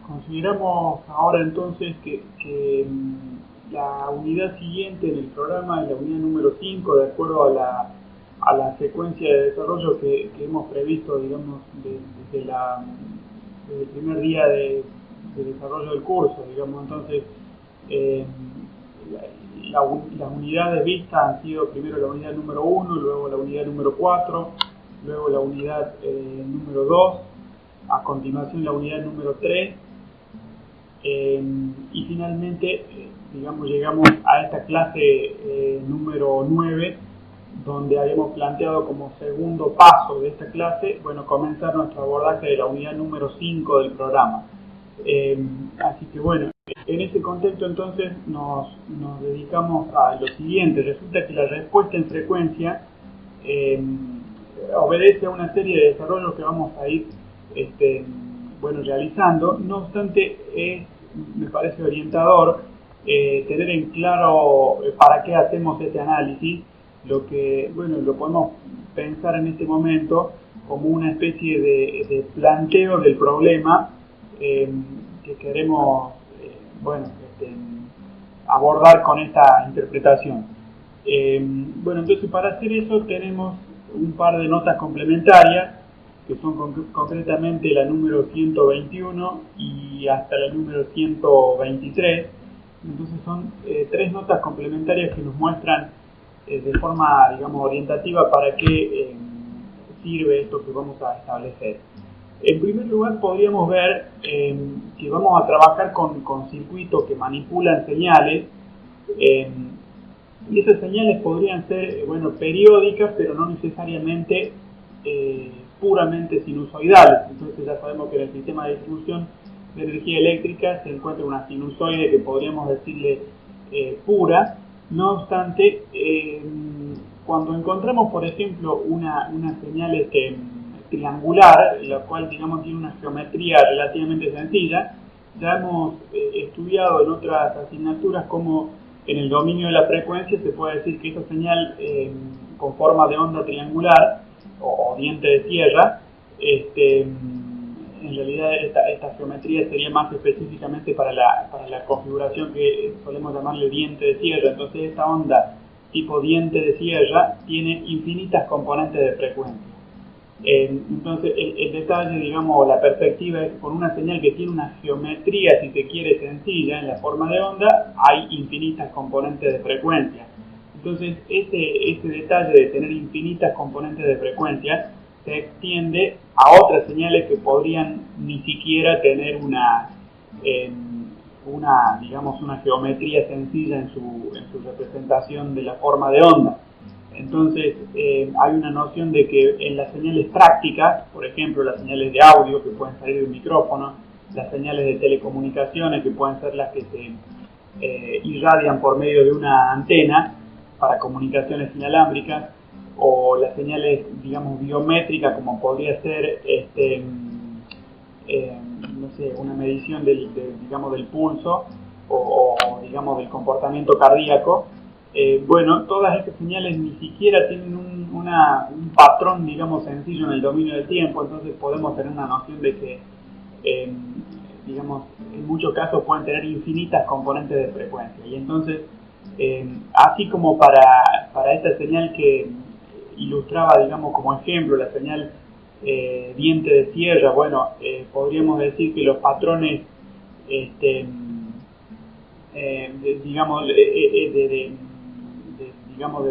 Consideramos ahora entonces que la unidad siguiente en el programa es la unidad número 5, de acuerdo a la secuencia de desarrollo que hemos previsto, digamos, desde el primer día de desarrollo del curso, digamos. Entonces, eh, las unidades vistas han sido primero la unidad número 1, luego la unidad número 4, luego la unidad número 2, a continuación la unidad número 3, y finalmente, digamos, llegamos a esta clase número 9, donde habíamos planteado como segundo paso de esta clase, bueno, comenzar nuestro abordaje de la unidad número 5 del programa. Así que bueno, en ese contexto entonces nos dedicamos a lo siguiente. Resulta que la respuesta en frecuencia obedece a una serie de desarrollos que vamos a ir realizando. No obstante, me parece orientador tener en claro para qué hacemos este análisis, lo que, bueno, lo podemos pensar en este momento como una especie de planteo del problema que queremos abordar con esta interpretación. Entonces para hacer eso tenemos un par de notas complementarias, que son concretamente la número 121 y hasta la número 123. Entonces son tres notas complementarias que nos muestran de forma, digamos, orientativa para qué sirve esto que vamos a establecer. En primer lugar, podríamos ver que vamos a trabajar con circuitos que manipulan señales, y esas señales podrían ser, periódicas, pero no necesariamente puramente sinusoidales. Entonces ya sabemos que en el sistema de distribución de energía eléctrica se encuentra una sinusoide que podríamos decirle pura. No obstante, cuando encontramos, por ejemplo, una señal triangular, la cual, digamos, tiene una geometría relativamente sencilla, ya hemos estudiado en otras asignaturas cómo en el dominio de la frecuencia se puede decir que esa señal con forma de onda triangular o diente de sierra, en realidad esta geometría sería más específicamente para la configuración que solemos llamarle diente de sierra. Entonces esta onda tipo diente de sierra tiene infinitas componentes de frecuencia. Entonces el detalle, digamos, la perspectiva es que con una señal que tiene una geometría, si se quiere, sencilla en la forma de onda, hay infinitas componentes de frecuencia. Entonces ese detalle de tener infinitas componentes de frecuencia se extiende a otras señales que podrían ni siquiera tener una geometría sencilla en su representación de la forma de onda. Entonces hay una noción de que en las señales prácticas, por ejemplo las señales de audio que pueden salir de un micrófono, las señales de telecomunicaciones que pueden ser las que se irradian por medio de una antena para comunicaciones inalámbricas, o las señales, digamos, biométricas, como podría ser una medición del pulso o digamos del comportamiento cardíaco. Todas estas señales ni siquiera tienen un patrón, digamos, sencillo en el dominio del tiempo. Entonces podemos tener una noción de que en muchos casos pueden tener infinitas componentes de frecuencia. Y entonces, así como para esta señal que ilustraba, digamos, como ejemplo la señal diente de sierra, podríamos decir que los patrones de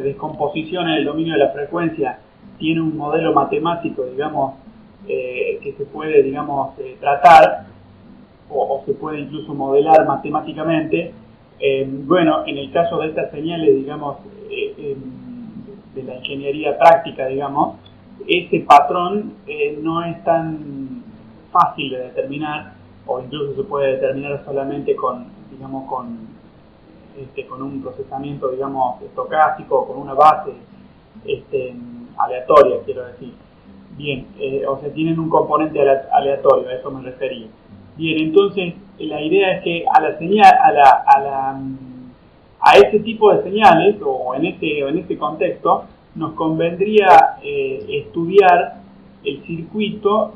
descomposición en el dominio de la frecuencia tiene un modelo matemático, digamos, que se puede, digamos, tratar o se puede incluso modelar matemáticamente. En el caso de estas señales, digamos, de la ingeniería práctica, digamos, ese patrón no es tan fácil de determinar, o incluso se puede determinar solamente con un procesamiento, digamos, estocástico, con una base aleatoria, quiero decir. Bien, o sea, tienen un componente aleatorio, a eso me refería. Bien, entonces la idea es que a la señal, a este tipo de señales, o en este contexto, nos convendría estudiar el circuito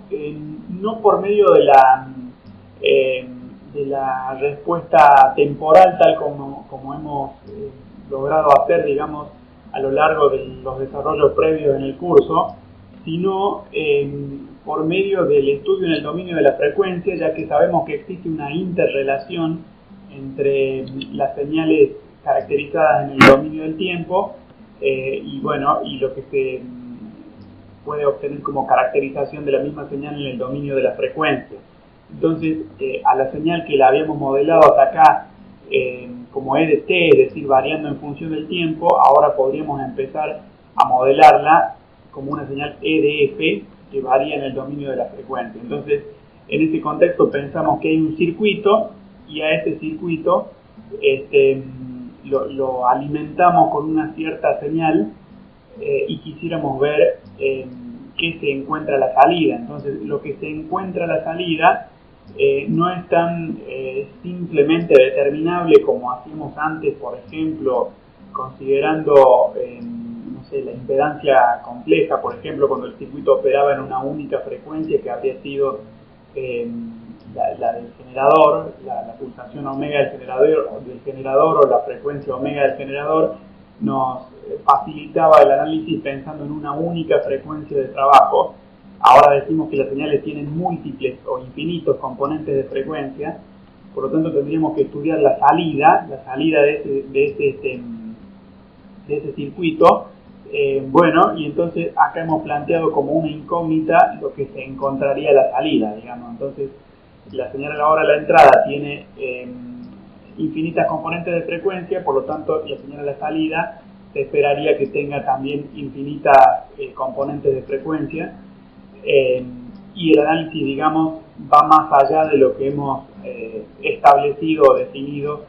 no por medio de de la respuesta temporal tal como hemos logrado hacer, digamos, a lo largo de los desarrollos previos en el curso, sino por medio del estudio en el dominio de la frecuencia, ya que sabemos que existe una interrelación entre las señales caracterizadas en el dominio del tiempo y lo que se puede obtener como caracterización de la misma señal en el dominio de la frecuencia. Entonces, a la señal que la habíamos modelado hasta acá como E de t, es decir, variando en función del tiempo, ahora podríamos empezar a modelarla como una señal E de f que varía en el dominio de la frecuencia. Entonces, en ese contexto pensamos que hay un circuito y a ese circuito lo alimentamos con una cierta señal y quisiéramos ver qué se encuentra a la salida. Entonces, lo que se encuentra a la salida no es tan simplemente determinable como hacíamos antes, por ejemplo, considerando la impedancia compleja, por ejemplo, cuando el circuito operaba en una única frecuencia que habría sido la del generador, la pulsación omega del generador o la frecuencia omega del generador, nos facilitaba el análisis pensando en una única frecuencia de trabajo. Ahora decimos que las señales tienen múltiples o infinitos componentes de frecuencia, por lo tanto tendríamos que estudiar la salida de ese circuito. Y entonces acá hemos planteado como una incógnita lo que se encontraría a la salida, digamos. Entonces, la señal ahora a la entrada tiene infinitas componentes de frecuencia, por lo tanto, la señal a la salida se esperaría que tenga también infinitas componentes de frecuencia. Y el análisis, digamos, va más allá de lo que hemos establecido o definido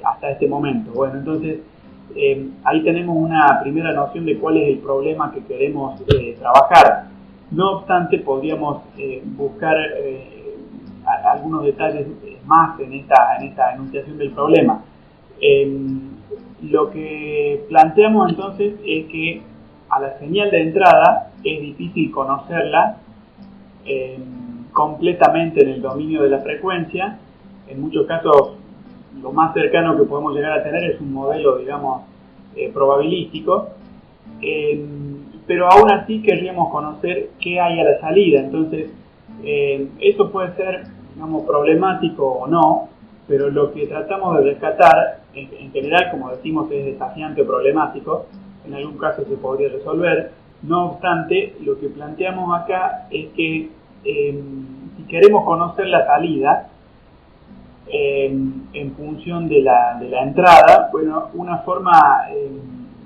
hasta este momento. Bueno, entonces ahí tenemos una primera noción de cuál es el problema que queremos trabajar. No obstante, podríamos buscar algunos detalles más en esta enunciación del problema. Lo que planteamos entonces es que a la señal de entrada es difícil conocerla completamente en el dominio de la frecuencia. En muchos casos lo más cercano que podemos llegar a tener es un modelo, digamos, probabilístico, pero aún así querríamos conocer qué hay a la salida. Entonces, eso puede ser, digamos, problemático o no, pero lo que tratamos de rescatar, en general, como decimos, es desafiante o problemático. En algún caso se podría resolver. No obstante, lo que planteamos acá es que si queremos conocer la salida en función de la entrada, bueno, una forma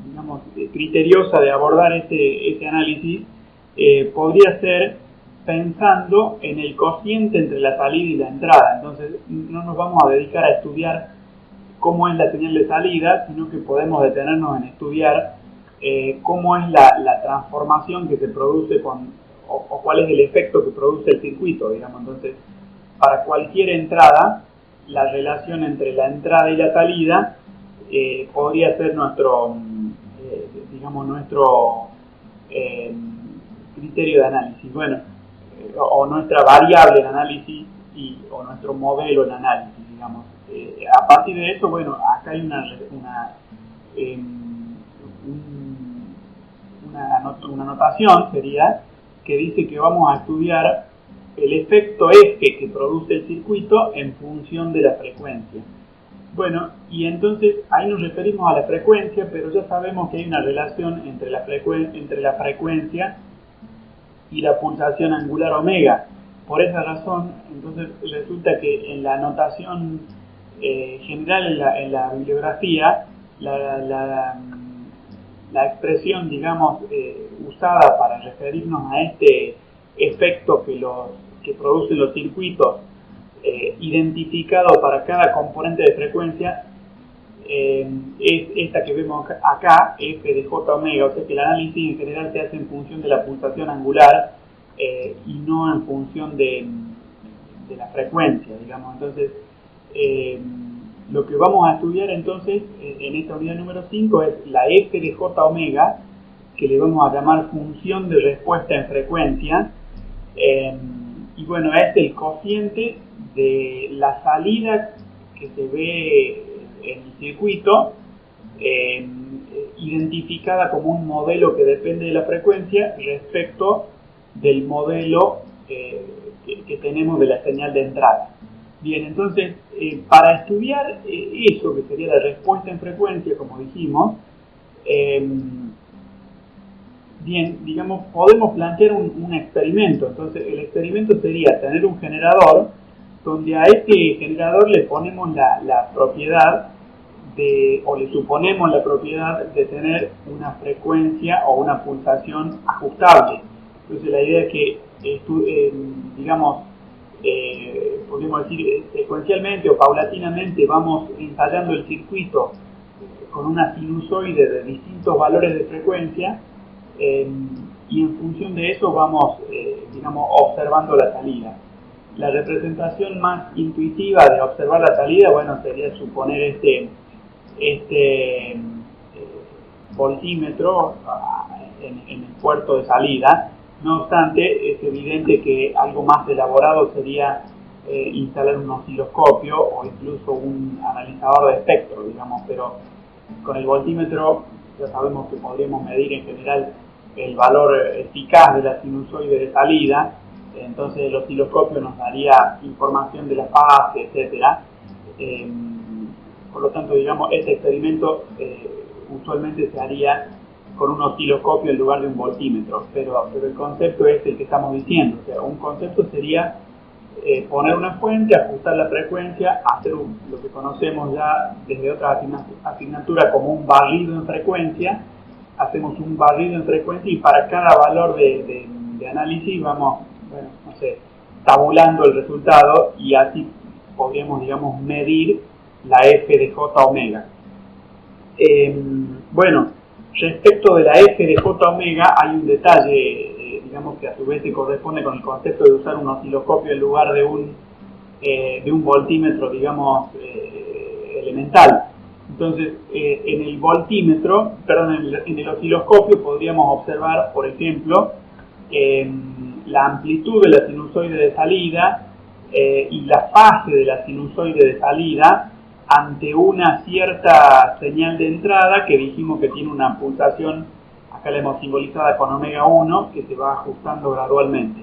digamos, criteriosa de abordar ese análisis podría ser pensando en el cociente entre la salida y la entrada. Entonces, no nos vamos a dedicar a estudiar cómo es la señal de salida, sino que podemos detenernos en estudiar cómo es la transformación que se produce o cuál es el efecto que produce el circuito, digamos. Entonces, para cualquier entrada, la relación entre la entrada y la salida podría ser nuestro criterio de análisis, bueno, o nuestra variable de análisis o nuestro modelo de análisis, digamos. A partir de eso, bueno, acá hay una anotación, sería, que dice que vamos a estudiar el efecto eje que produce el circuito en función de la frecuencia. Bueno, y entonces ahí nos referimos a la frecuencia, pero ya sabemos que hay una relación entre la frecuencia y la pulsación angular omega. Por esa razón, entonces resulta que en la notación general en la bibliografía, la expresión, digamos, usada para referirnos a este efecto que producen los circuitos identificado para cada componente de frecuencia es esta que vemos acá, f de j omega, o sea que el análisis en general se hace en función de la pulsación angular y no en función de la frecuencia, digamos. Entonces, lo que vamos a estudiar entonces en esta unidad número 5 es la f de j omega, que le vamos a llamar función de respuesta en frecuencia, y bueno, es el cociente de la salida que se ve en el circuito, identificada como un modelo que depende de la frecuencia respecto del modelo que tenemos de la señal de entrada. Bien, entonces, para estudiar eso, que sería la respuesta en frecuencia, como dijimos, bien, digamos, podemos plantear un experimento. Entonces, el experimento sería tener un generador donde a este generador le ponemos la propiedad o le suponemos la propiedad de tener una frecuencia o una pulsación ajustable. Entonces, la idea es que, digamos, podemos decir secuencialmente o paulatinamente vamos ensayando el circuito con una sinusoide de distintos valores de frecuencia, y en función de eso vamos, digamos, observando la salida. La representación más intuitiva de observar la salida, bueno, sería suponer este voltímetro en el puerto de salida. No obstante, es evidente que algo más elaborado sería instalar un osciloscopio o incluso un analizador de espectro, digamos, pero con el voltímetro ya sabemos que podríamos medir en general el valor eficaz de la sinusoide de salida. Entonces el osciloscopio nos daría información de la fase, etcétera. Por lo tanto, digamos, este experimento usualmente se haría con un osciloscopio en lugar de un voltímetro, pero el concepto es el que estamos diciendo. O sea, un concepto sería poner una fuente, ajustar la frecuencia, hacer lo que conocemos ya desde otras asignaturas como un barrido en frecuencia. Hacemos un barrido en frecuencia y para cada valor de análisis vamos, bueno, no sé, tabulando el resultado, y así podríamos, digamos, medir la f de j omega. Bueno, respecto de la f de j omega hay un detalle, digamos, que a su vez se corresponde con el concepto de usar un osciloscopio en lugar de un voltímetro, digamos, elemental. Entonces, en el voltímetro, perdón, en el osciloscopio podríamos observar, por ejemplo, la amplitud de la sinusoide de salida y la fase de la sinusoide de salida ante una cierta señal de entrada que dijimos que tiene una pulsación, acá la hemos simbolizada con omega 1, que se va ajustando gradualmente.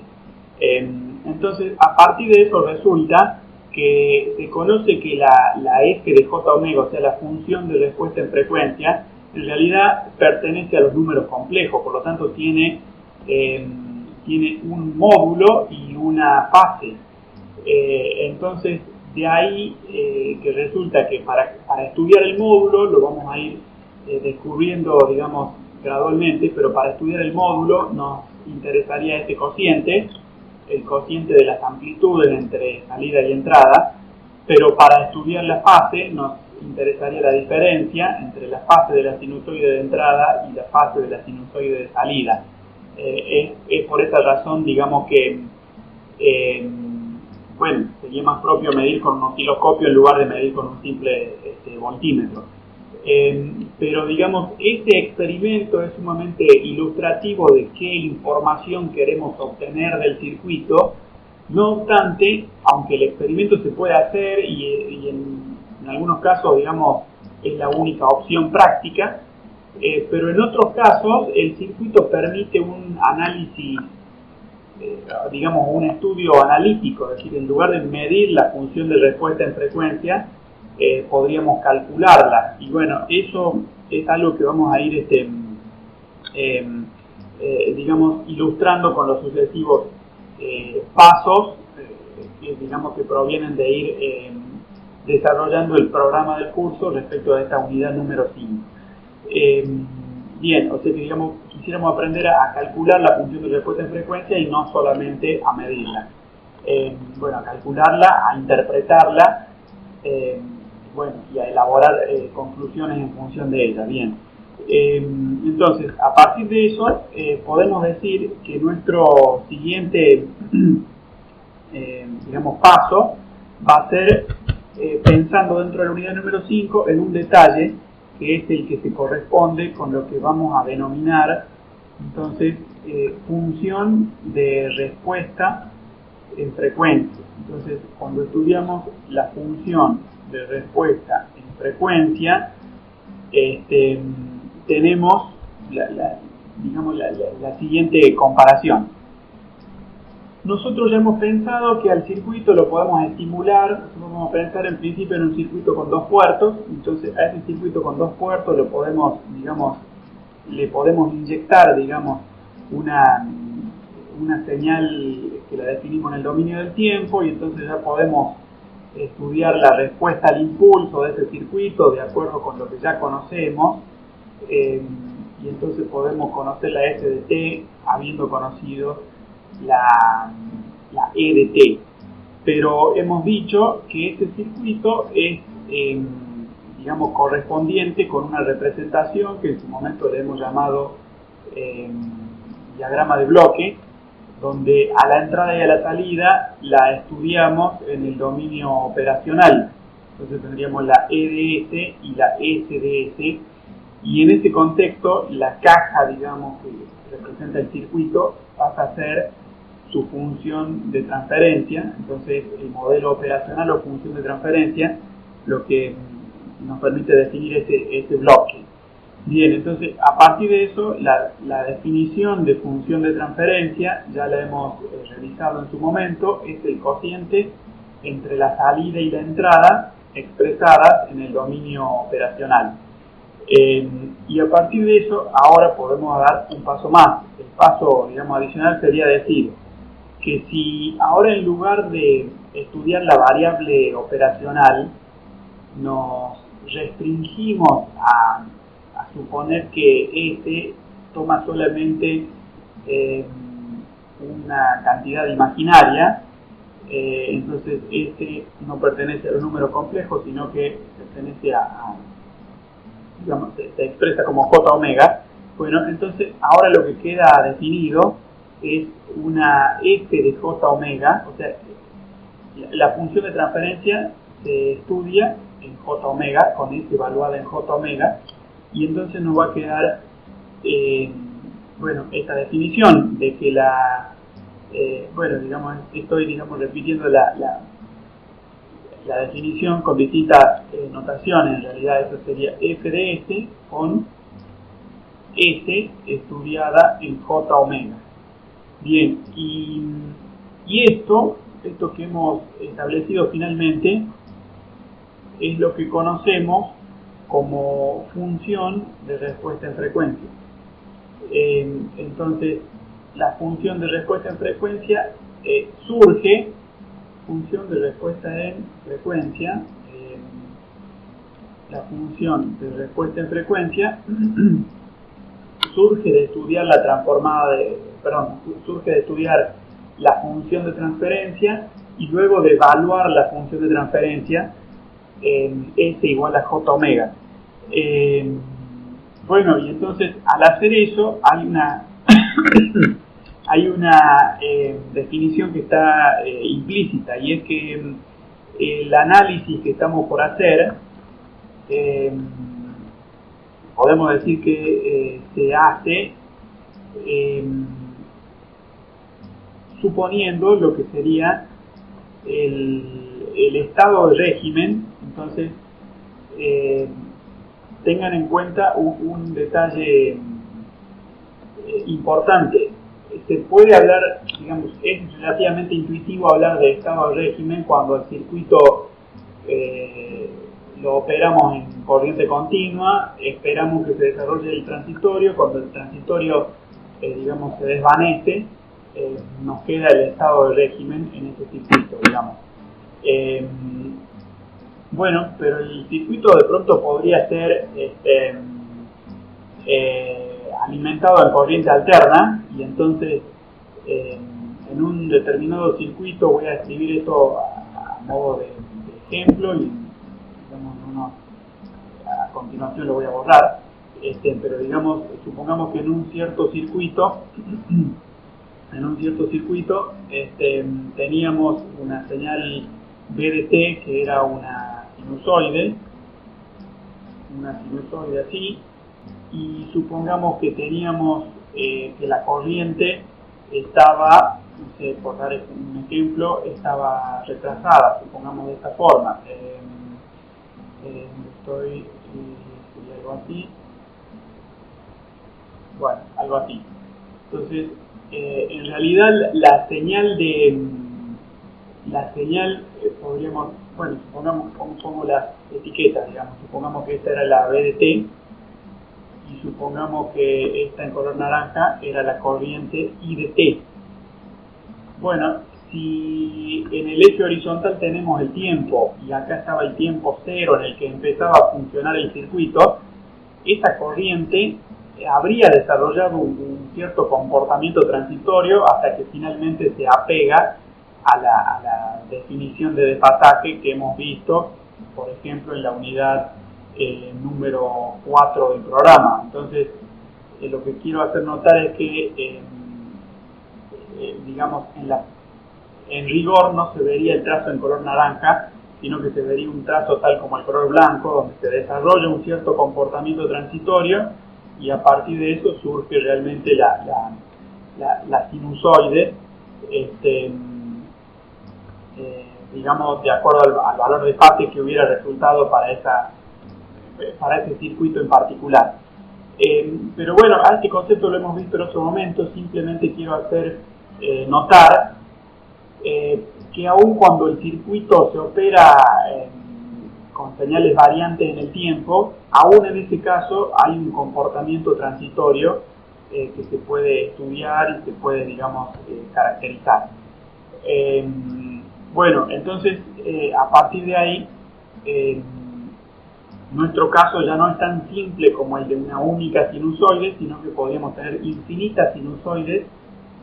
Entonces, a partir de eso resulta que se conoce que la f de j omega, o sea, la función de respuesta en frecuencia, en realidad pertenece a los números complejos, por lo tanto tiene un módulo y una fase. Entonces, de ahí que resulta que para estudiar el módulo lo vamos a ir descubriendo, digamos, gradualmente, pero para estudiar el módulo nos interesaría este cociente, el cociente de las amplitudes entre salida y entrada, pero para estudiar la fase nos interesaría la diferencia entre la fase de la sinusoide de entrada y la fase de la sinusoide de salida. Es por esa razón, digamos, que bueno, sería más propio medir con un osciloscopio en lugar de medir con un simple voltímetro. Pero digamos, este experimento es sumamente ilustrativo de qué información queremos obtener del circuito. No obstante, aunque el experimento se puede hacer y en algunos casos, digamos, es la única opción práctica, pero en otros casos el circuito permite un análisis, digamos, un estudio analítico, es decir, en lugar de medir la función de respuesta en frecuencia, podríamos calcularla. Y bueno, eso es algo que vamos a ir digamos, ilustrando con los sucesivos pasos que, digamos, que provienen de ir desarrollando el programa del curso respecto a esta unidad número 5. Bien, o sea que, digamos, quisiéramos aprender a calcular la función de respuesta en frecuencia y no solamente a medirla. Bueno, a calcularla, a interpretarla, bueno, y a elaborar conclusiones en función de ella. Bien, entonces, a partir de eso, podemos decir que nuestro siguiente, digamos, paso va a ser, pensando dentro de la unidad número 5, en un detalle que es el que se corresponde con lo que vamos a denominar, entonces, función de respuesta en frecuencia. Entonces, cuando estudiamos la función de respuesta en frecuencia, tenemos la siguiente comparación. Nosotros ya hemos pensado que al circuito lo podemos estimular, vamos a pensar en principio en un circuito con 2 puertos, entonces a ese circuito con 2 puertos lo podemos, le podemos inyectar, una señal que la definimos en el dominio del tiempo, y entonces ya podemos estudiar la respuesta al impulso de ese circuito de acuerdo con lo que ya conocemos, y entonces podemos conocer la S de t habiendo conocido la E de t. Pero hemos dicho que este circuito es correspondiente con una representación que en su momento le hemos llamado diagrama de bloque, donde a la entrada y a la salida la estudiamos en el dominio operacional. Entonces tendríamos la E de S y la S de S, y en ese contexto la caja, que representa el circuito, pasa a ser su función de transferencia. Entonces el modelo operacional o función de transferencia lo que nos permite definir ese bloque. Bien, entonces a partir de eso la definición de función de transferencia ya la hemos revisado en su momento, es el cociente entre la salida y la entrada expresadas en el dominio operacional. Y a partir de eso ahora podemos dar un paso más. El paso adicional sería decir que si ahora en lugar de estudiar la variable operacional nos restringimos a suponer que S toma solamente una cantidad imaginaria, entonces S no pertenece a los números complejos, sino que pertenece se expresa como J omega. Bueno, entonces ahora lo que queda definido es una F de J omega, o sea, la función de transferencia se estudia en J omega, con S evaluada en J omega, y entonces nos va a quedar esta definición de que estoy repitiendo la definición con distintas notaciones. En realidad eso sería F de S con S estudiada en J omega. Bien, y esto que hemos establecido finalmente es lo que conocemos como función de respuesta en frecuencia. Entonces, la función de respuesta en frecuencia surge, función de respuesta en frecuencia, la función de respuesta en frecuencia surge de estudiar surge de estudiar la función de transferencia y luego de evaluar la función de transferencia en S igual a J omega. Y entonces al hacer eso hay una definición que está implícita, y es que el análisis que estamos por hacer podemos decir que se hace suponiendo lo que sería el estado de régimen. Entonces tengan en cuenta un detalle importante. Se puede hablar, es relativamente intuitivo hablar de estado de régimen cuando el circuito lo operamos en corriente continua, esperamos que se desarrolle el transitorio. Cuando el transitorio se desvanece, nos queda el estado de régimen en ese circuito, pero el circuito de pronto podría ser alimentado en corriente alterna, y entonces en un determinado circuito, voy a escribir esto a modo de ejemplo, y a continuación lo voy a borrar, pero supongamos que en un cierto circuito teníamos una señal B de t que era una sinusoide así, y supongamos que teníamos que la corriente estaba, sé, por dar un ejemplo, estaba retrasada, supongamos de esta forma. Sería algo así. Bueno, algo así. Entonces, en realidad la señal podríamos, bueno, supongamos, pongo las etiquetas, digamos, supongamos que esta era la BDT y supongamos que esta en color naranja era la corriente IDT. Bueno, si en el eje horizontal tenemos el tiempo y acá estaba el tiempo cero en el que empezaba a funcionar el circuito, esta corriente habría desarrollado un cierto comportamiento transitorio hasta que finalmente se apega a la definición de desfasaje que hemos visto, por ejemplo, en la unidad número 4 del programa. Entonces, lo que quiero hacer notar es que, digamos, en rigor no se vería el trazo en color naranja, sino que se vería un trazo tal como el color blanco, donde se desarrolla un cierto comportamiento transitorio y a partir de eso surge realmente la sinusoide, digamos, de acuerdo al valor de fase que hubiera resultado para ese circuito en particular. Pero bueno, a este concepto lo hemos visto en otro momento, simplemente quiero hacer notar que aun cuando el circuito se opera con señales variantes en el tiempo, aún en ese caso hay un comportamiento transitorio que se puede estudiar y se puede, digamos, caracterizar. Bueno, entonces, a partir de ahí, nuestro caso ya no es tan simple como el de una única sinusoide, sino que podríamos tener infinitas sinusoides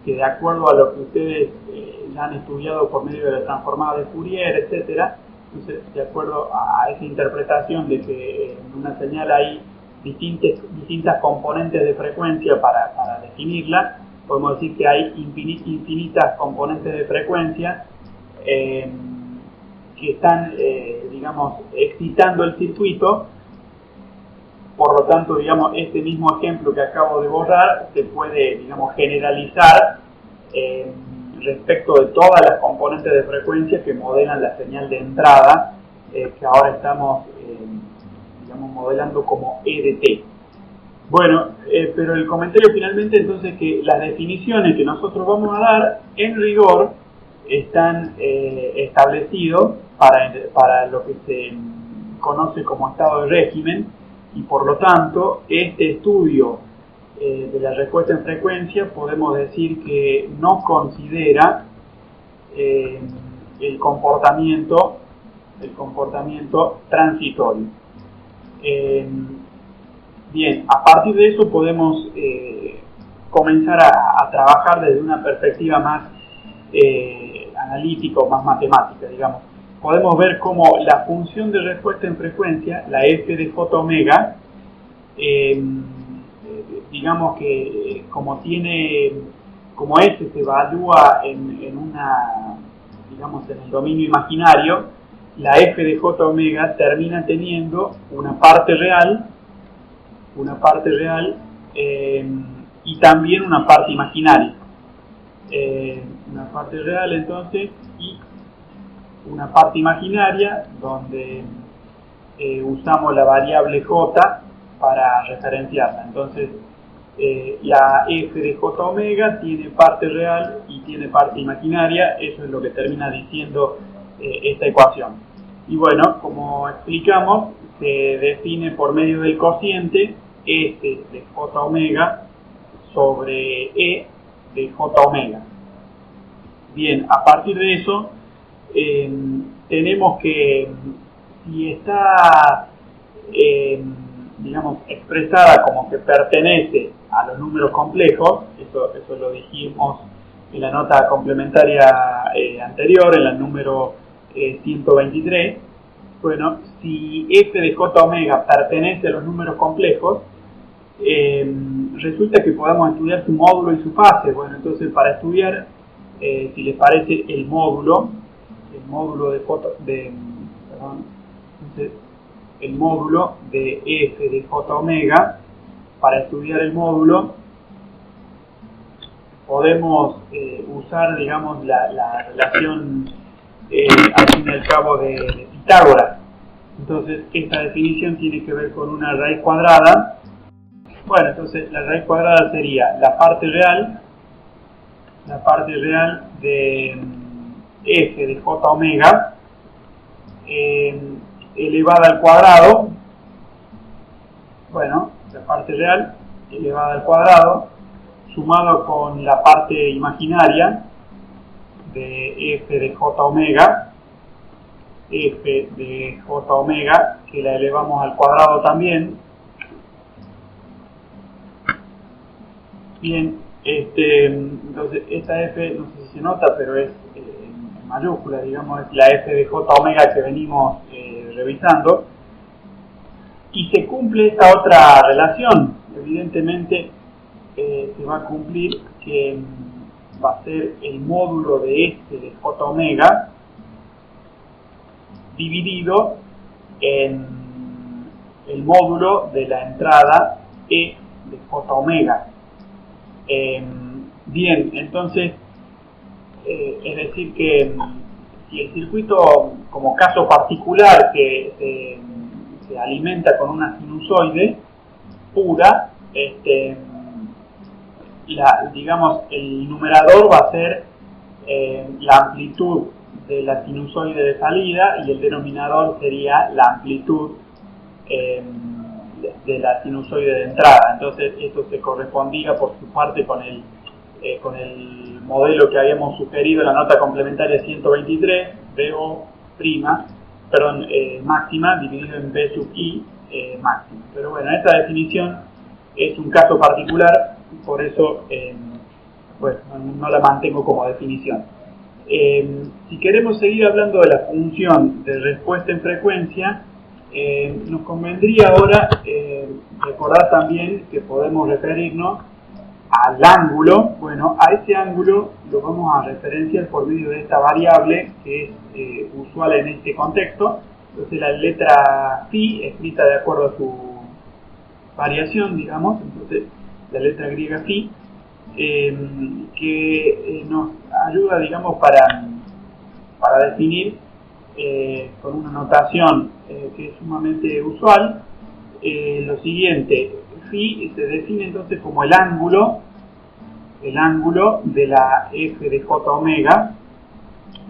que, de acuerdo a lo que ustedes ya han estudiado por medio de la transformada de Fourier, etcétera, entonces, de acuerdo a esa interpretación de que en una señal hay distintas componentes de frecuencia para definirla, podemos decir que hay infinitas componentes de frecuencia que están, digamos, excitando el circuito. Por lo tanto, digamos, este mismo ejemplo que acabo de borrar se puede, digamos, generalizar respecto de todas las componentes de frecuencia que modelan la señal de entrada, que ahora estamos, digamos, modelando como EDT. Bueno, pero el comentario finalmente entonces que las definiciones que nosotros vamos a dar, en rigor, están establecidos para lo que se conoce como estado de régimen, y por lo tanto este estudio de la respuesta en frecuencia podemos decir que no considera el comportamiento transitorio. Bien, a partir de eso podemos comenzar a trabajar desde una perspectiva más analítica o más matemática, digamos. Podemos ver cómo la función de respuesta en frecuencia, la f de j omega, digamos que como S se evalúa en una, digamos, en el dominio imaginario, la f de j omega termina teniendo una parte real y también una parte imaginaria. Una parte real entonces y una parte imaginaria donde usamos la variable j para referenciarla. Entonces la f de j omega tiene parte real y tiene parte imaginaria. Eso es lo que termina diciendo esta ecuación. Y bueno, como explicamos, se define por medio del cociente S de j omega sobre E de j omega. Bien, a partir de eso tenemos que, si está digamos, expresada como que pertenece a los números complejos, eso lo dijimos en la nota complementaria anterior, en la número 123. Bueno, si f de j omega pertenece a los números complejos, resulta que podemos estudiar su módulo y su fase. Bueno, entonces para estudiar, si les parece, el módulo el módulo de f de j omega, para estudiar el módulo podemos usar, digamos, la relación al fin y al cabo de Pitágoras. Entonces esta definición tiene que ver con una raíz cuadrada. Bueno, entonces la raíz cuadrada sería la parte real de f de j omega elevada al cuadrado. Bueno, la parte real elevada al cuadrado sumado con la parte imaginaria de f de j omega, que la elevamos al cuadrado también. Bien, entonces esta f, no sé si se nota, pero es en mayúscula, digamos, es la f de j omega que venimos revisando. Y se cumple esta otra relación, evidentemente se va a cumplir que va a ser el módulo de de j omega dividido en el módulo de la entrada e de j omega. Bien, entonces, es decir que si el circuito, como caso particular, que se alimenta con una sinusoide pura, digamos, el numerador va a ser la amplitud de la sinusoide de salida y el denominador sería la amplitud de la sinusoide de entrada. Entonces esto se correspondía por su parte con el modelo que habíamos sugerido en la nota complementaria 123, BO prima, perdón, máxima dividido en B sub I máxima. Pero bueno, esta definición es un caso particular, por eso pues no la mantengo como definición. Si queremos seguir hablando de la función de respuesta en frecuencia, nos convendría ahora recordar también que podemos referirnos al ángulo. Bueno, a ese ángulo lo vamos a referenciar por medio de esta variable que es usual en este contexto. Entonces la letra phi escrita de acuerdo a su variación, digamos, entonces la letra griega phi, que nos ayuda, digamos, para definir con una notación que es sumamente usual lo siguiente. Phi se define entonces como el ángulo de la f de j omega.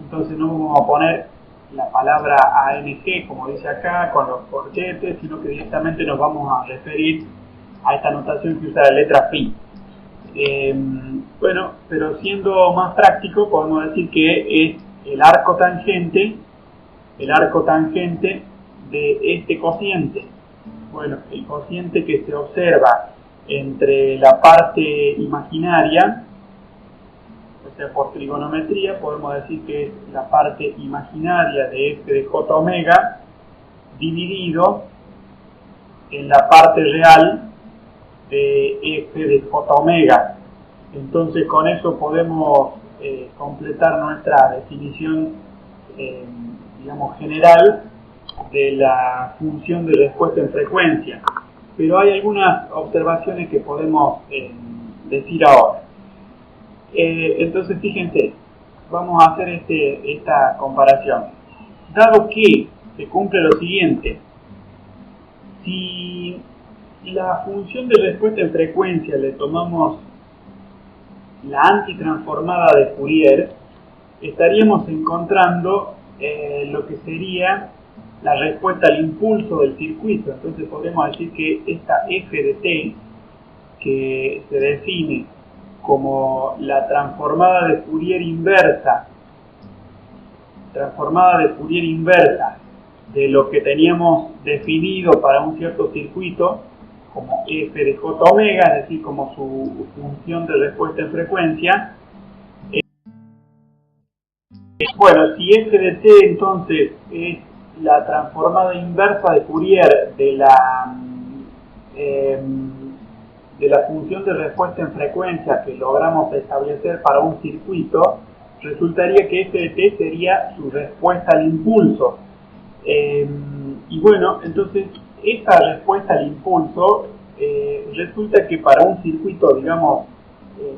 Entonces no vamos a poner la palabra ANG como dice acá con los corchetes, sino que directamente nos vamos a referir a esta notación que usa la letra phi. Bueno, pero siendo más práctico podemos decir que es el arco tangente de este cociente. Bueno, el cociente que se observa entre la parte imaginaria, o sea, por trigonometría podemos decir que es la parte imaginaria de f de j omega dividido en la parte real de f de j omega. Entonces con eso podemos completar nuestra definición digamos general de la función de respuesta en frecuencia, pero hay algunas observaciones que podemos decir ahora. Entonces fíjense, vamos a hacer esta comparación. Dado que se cumple lo siguiente, si la función de respuesta en frecuencia le tomamos la antitransformada de Fourier, estaríamos encontrando lo que sería la respuesta al impulso del circuito. Entonces podemos decir que esta f de t, que se define como la transformada de Fourier inversa de lo que teníamos definido para un cierto circuito como f de j omega, es decir, como su función de respuesta en frecuencia. Bueno, si f de t entonces es la transformada inversa de Fourier de la función de respuesta en frecuencia que logramos establecer para un circuito, resultaría que f de t sería su respuesta al impulso. Y bueno, entonces esta respuesta al impulso resulta que para un circuito, digamos,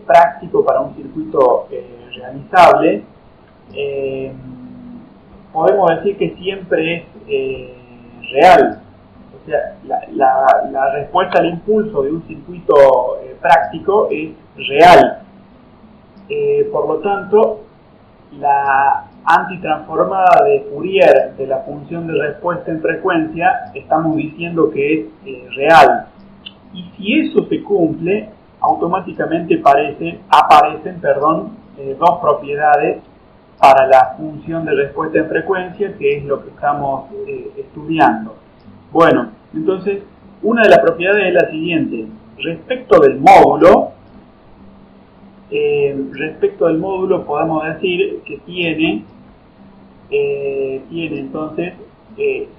práctico para un circuito realizable, podemos decir que siempre es real. O sea, la respuesta al impulso de un circuito práctico es real. Por lo tanto, la antitransformada de Fourier de la función de respuesta en frecuencia, estamos diciendo que es real. Y si eso se cumple, automáticamente aparecen dos propiedades para la función de respuesta en frecuencia, que es lo que estamos estudiando. Bueno, entonces, una de las propiedades es la siguiente. Respecto del módulo podemos decir que tiene entonces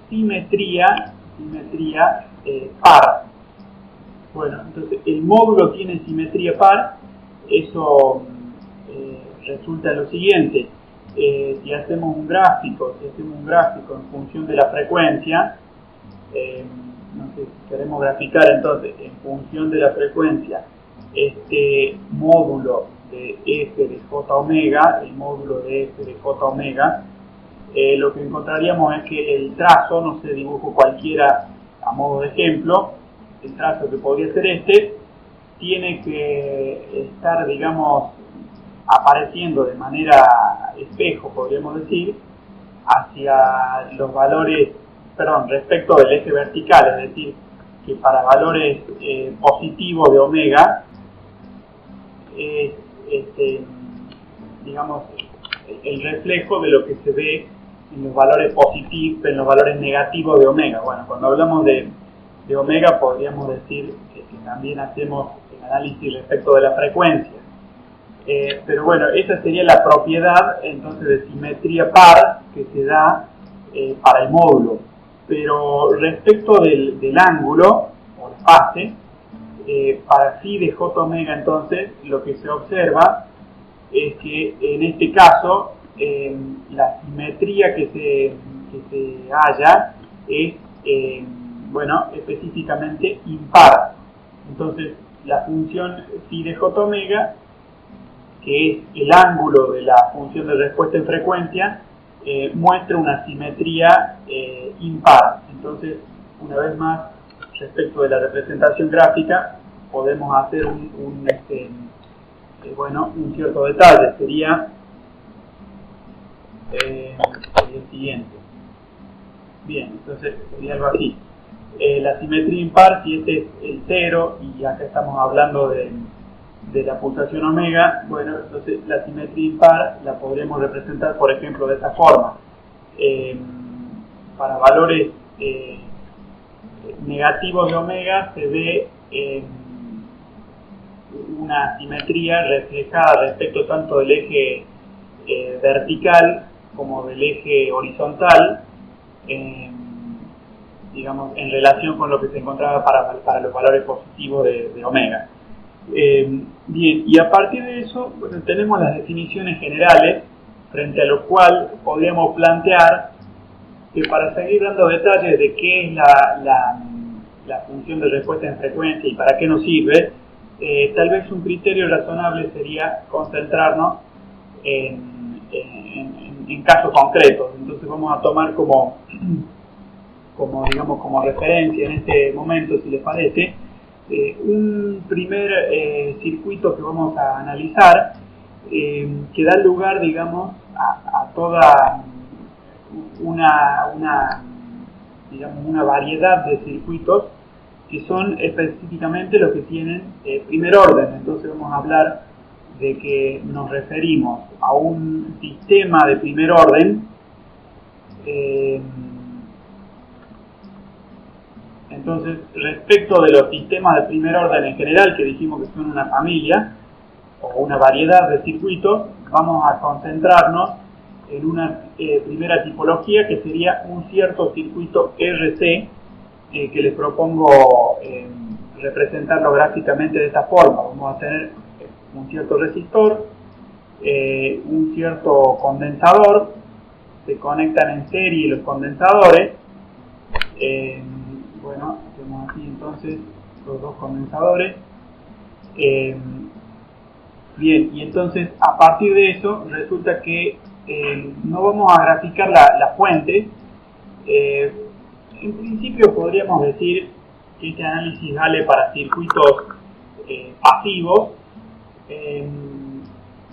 simetría par. Bueno, entonces el módulo tiene simetría par. Eso resulta lo siguiente. Si hacemos un gráfico en función de la frecuencia, no sé, si queremos graficar entonces en función de la frecuencia este módulo de f de j omega, el módulo de f de j omega, lo que encontraríamos es que el trazo, no sé, dibujo cualquiera a modo de ejemplo, el trazo que podría ser tiene que estar, digamos, apareciendo de manera espejo, podríamos decir, hacia los valores, respecto del eje vertical, es decir, que para valores positivos de omega, digamos, el reflejo de lo que se ve en los valores positivos, en los valores negativos de omega. Bueno, cuando hablamos de omega podríamos decir que también hacemos el análisis respecto de la frecuencia. Pero bueno, esa sería la propiedad entonces de simetría par que se da para el módulo. Pero respecto del ángulo o la fase, para phi de j omega, entonces lo que se observa es que en este caso la simetría que se halla es específicamente impar. Entonces la función phi de j omega, que es el ángulo de la función de respuesta en frecuencia, muestra una simetría impar. Entonces, una vez más, respecto de la representación gráfica, podemos hacer un cierto detalle. Sería el siguiente. Bien, entonces sería algo así. La simetría impar, si este es el 0, y acá estamos hablando de la pulsación omega, bueno, entonces la simetría impar la podremos representar, por ejemplo, de esta forma. Para valores negativos de omega se ve una simetría reflejada respecto tanto del eje vertical como del eje horizontal, digamos, en relación con lo que se encontraba para los valores positivos de omega. Bien, y a partir de eso, bueno, tenemos las definiciones generales, frente a lo cual podríamos plantear que, para seguir dando detalles de qué es la función de respuesta en frecuencia y para qué nos sirve, tal vez un criterio razonable sería concentrarnos en casos concretos. Entonces vamos a tomar como referencia en este momento, si les parece, un primer circuito que vamos a analizar, que da lugar, digamos, a toda una variedad de circuitos que son específicamente los que tienen primer orden. Entonces vamos a hablar de que nos referimos a un sistema de primer orden. Entonces, respecto de los sistemas de primer orden en general, que dijimos que son una familia o una variedad de circuitos, vamos a concentrarnos en una primera tipología, que sería un cierto circuito RC, que les propongo representarlo gráficamente de esta forma. Vamos a tener un cierto resistor, un cierto condensador, se conectan en serie los condensadores. Bueno, hacemos aquí entonces los dos condensadores. Bien, y entonces a partir de eso resulta que no vamos a graficar la fuente. En principio podríamos decir que este análisis vale para circuitos pasivos.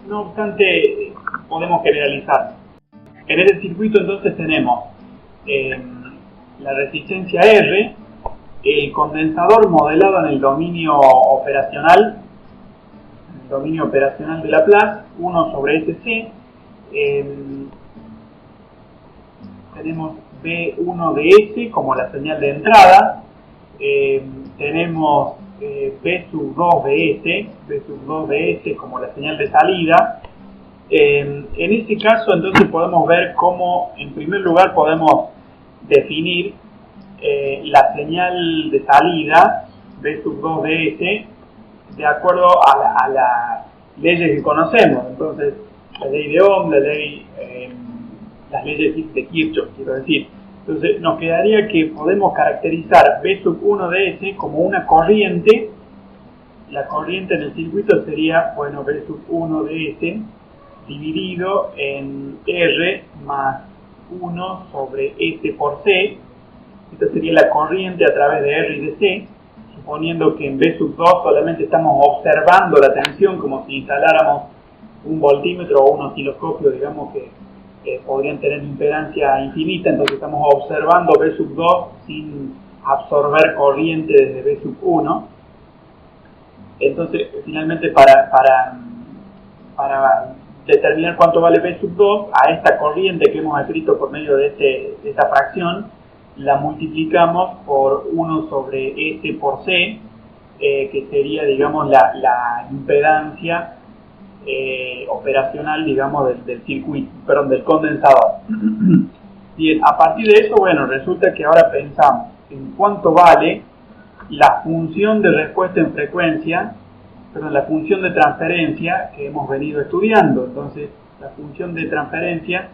No obstante, podemos generalizar. En este circuito entonces tenemos la resistencia R, el condensador modelado en el dominio operacional de Laplace, 1 sobre SC. Tenemos B1 de S como la señal de entrada. Tenemos B sub 2 de S como la señal de salida. En este caso entonces podemos ver cómo en primer lugar podemos definir la señal de salida B sub 2 de S de acuerdo a las leyes que conocemos. Entonces la ley de Ohm, las leyes de Kirchhoff, quiero decir. Entonces nos quedaría que podemos caracterizar B sub 1 de S como una corriente. La corriente en el circuito sería, bueno, B sub 1 de S dividido en R más 1 sobre S por C. Esta sería la corriente a través de R y de C, suponiendo que en B sub 2 solamente estamos observando la tensión, como si instaláramos un voltímetro o un osciloscopio, digamos, que podrían tener impedancia infinita. Entonces estamos observando B sub 2 sin absorber corriente desde B sub 1. Entonces finalmente para determinar cuánto vale B sub 2, a esta corriente que hemos escrito por medio de esta fracción la multiplicamos por 1 sobre S por C, que sería, digamos, la impedancia operacional, digamos, del circuito, perdón, del condensador. Bien, a partir de eso, bueno, resulta que ahora pensamos en cuánto vale la función de respuesta en frecuencia, perdón, la función de transferencia que hemos venido estudiando. Entonces, la función de transferencia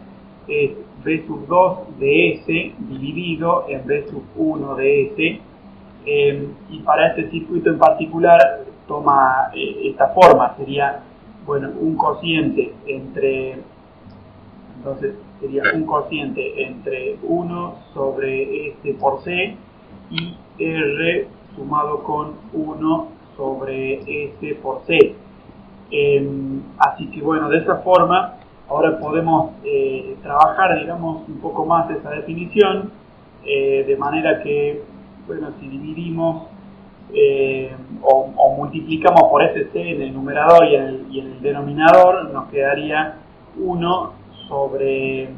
es B sub 2 de S dividido en B sub 1 de S, y para este circuito en particular toma esta forma. Sería, bueno, un cociente entre, entonces sería un cociente entre 1 sobre S por C y R sumado con 1 sobre S por C. Así que bueno, de esa forma ahora podemos trabajar, digamos, un poco más esa definición, de manera que, bueno, si dividimos o multiplicamos por SC en el numerador y en el denominador, nos quedaría 1 sobre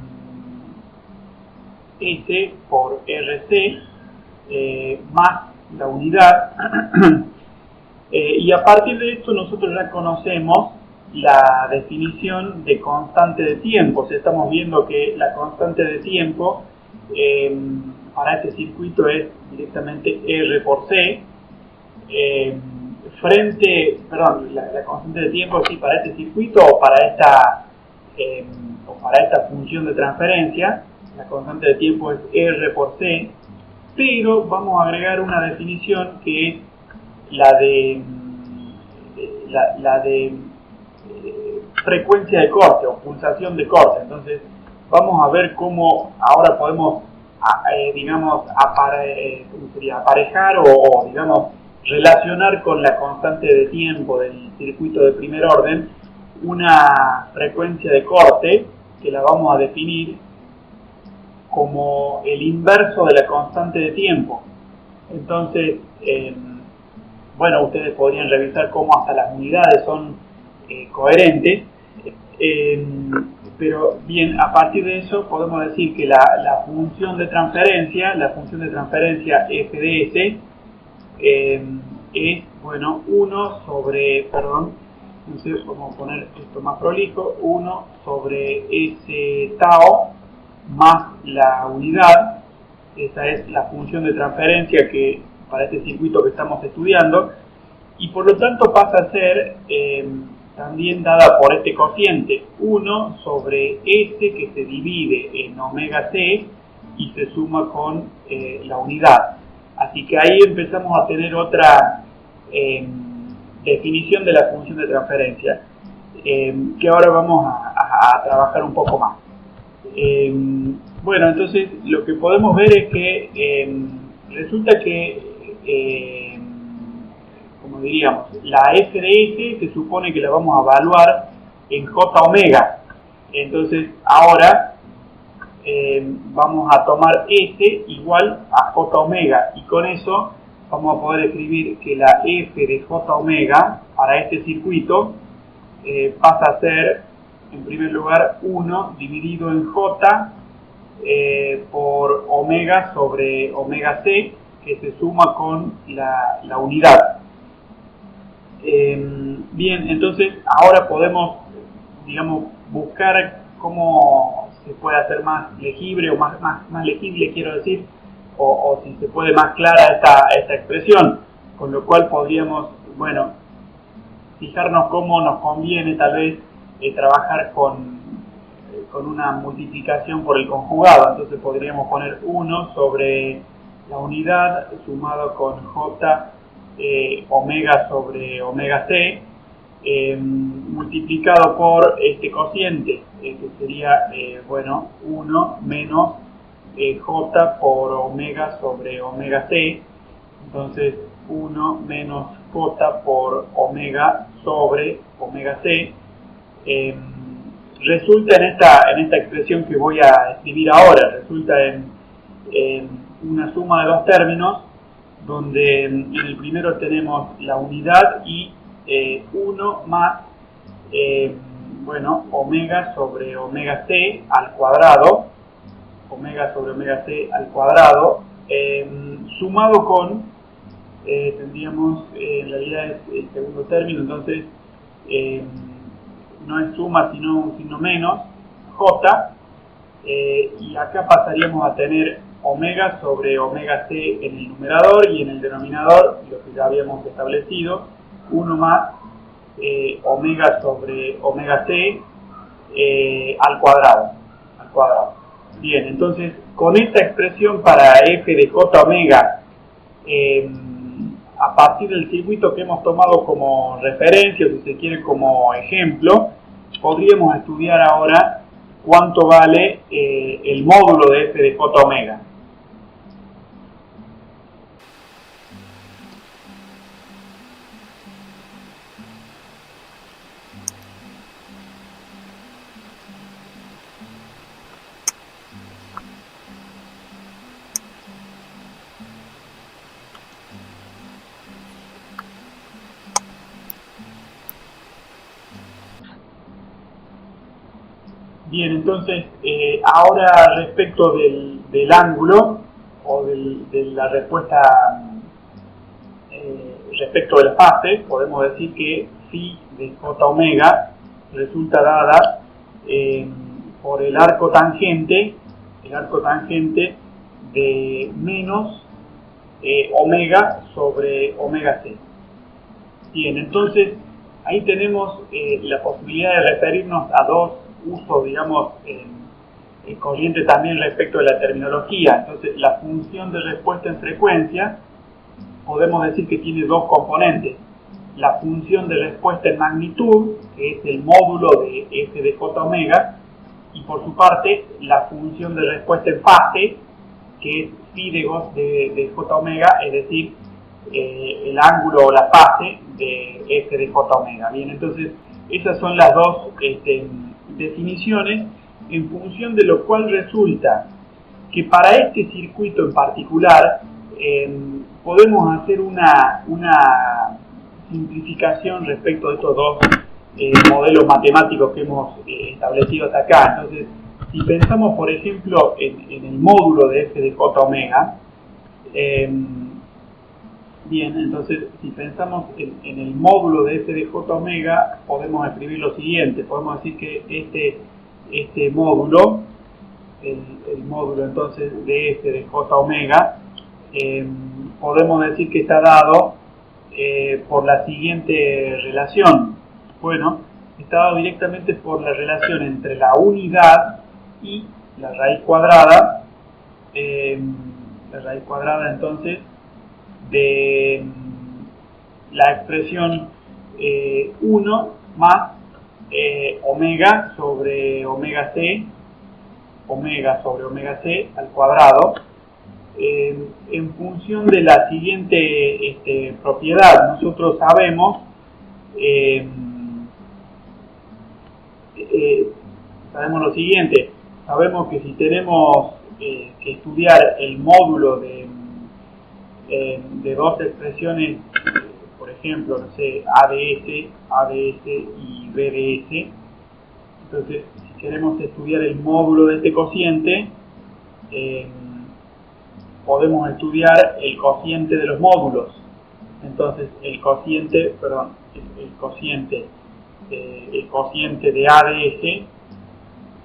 S por RC más la unidad. Y a partir de esto nosotros ya conocemos la definición de constante de tiempo. O sea, estamos viendo que la constante de tiempo para este circuito es directamente R por C. La constante de tiempo sí para este circuito o para esta función de transferencia, la constante de tiempo es R por C, pero vamos a agregar una definición que es la de frecuencia de corte o pulsación de corte. Entonces vamos a ver cómo ahora podemos digamos aparejar o digamos relacionar con la constante de tiempo del circuito de primer orden una frecuencia de corte que la vamos a definir como el inverso de la constante de tiempo. Entonces bueno, ustedes podrían revisar cómo hasta las unidades son coherentes, pero bien, a partir de eso podemos decir que la función de transferencia f de s es, bueno, 1 sobre, perdón, no sé, vamos a poner esto más prolijo, 1 sobre s tau más la unidad. Esa es la función de transferencia que para este circuito que estamos estudiando, y por lo tanto pasa a ser también dada por este cociente 1 sobre S que se divide en omega c y se suma con la unidad. Así que ahí empezamos a tener otra definición de la función de transferencia. que ahora vamos a trabajar un poco más. Bueno, entonces lo que podemos ver es que resulta que, como diríamos, la f de s se supone que la vamos a evaluar en j omega. Entonces ahora vamos a tomar s igual a j omega, y con eso vamos a poder escribir que la f de j omega para este circuito pasa a ser, en primer lugar, 1 dividido en j por omega sobre omega c, que se suma con la unidad. Bien, entonces ahora podemos, digamos, buscar cómo se puede hacer más legible, o más legible, quiero decir, o si se puede más clara esta expresión, con lo cual podríamos, bueno, fijarnos cómo nos conviene tal vez trabajar con una multiplicación por el conjugado. Entonces podríamos poner 1 sobre la unidad sumado con j omega sobre omega c, multiplicado por este cociente, que sería, bueno, 1 menos j por omega sobre omega c. Entonces 1 menos j por omega sobre omega c resulta en esta expresión que voy a escribir ahora, resulta en una suma de dos términos, donde en el primero tenemos la unidad y 1 más bueno, omega sobre omega c al cuadrado, omega sobre omega c al cuadrado, sumado con, tendríamos, en realidad es el segundo término, entonces no es suma sino un signo menos, j, y acá pasaríamos a tener omega sobre omega c en el numerador, y en el denominador, lo que ya habíamos establecido, 1 más omega sobre omega c al cuadrado. Bien, entonces con esta expresión para f de j omega, a partir del circuito que hemos tomado como referencia, o si se quiere como ejemplo, podríamos estudiar ahora cuánto vale el módulo de f de j omega. Bien, entonces, ahora respecto del ángulo, o de la respuesta respecto de la fase, podemos decir que phi de j omega resulta dada por el arco tangente de menos omega sobre omega c. Bien, entonces, ahí tenemos la posibilidad de referirnos a dos uso, digamos, corriente también respecto de la terminología. Entonces, la función de respuesta en frecuencia, podemos decir que tiene dos componentes. La función de respuesta en magnitud, que es el módulo de f de j omega, y por su parte, la función de respuesta en fase, que es phi de j omega, es decir, el ángulo o la fase de f de j omega. Bien, entonces, esas son las dos definiciones, en función de lo cual resulta que para este circuito en particular podemos hacer una simplificación respecto de estos dos modelos matemáticos que hemos establecido hasta acá. Entonces, si pensamos, por ejemplo, en el módulo de f de j omega, bien, entonces, si pensamos en el módulo de f de j omega, podemos escribir lo siguiente. Podemos decir que este módulo, el módulo entonces de f de j omega, podemos decir que está dado por la siguiente relación. Bueno, está dado directamente por la relación entre la unidad y la raíz cuadrada, entonces de la expresión 1 más omega sobre omega c al cuadrado, en función de la siguiente propiedad. Nosotros sabemos lo siguiente: sabemos que si tenemos que estudiar el módulo de dos expresiones, por ejemplo, no sé, ADS y BDS, entonces si queremos estudiar el módulo de este cociente, podemos estudiar el cociente de los módulos. Entonces el cociente de ADS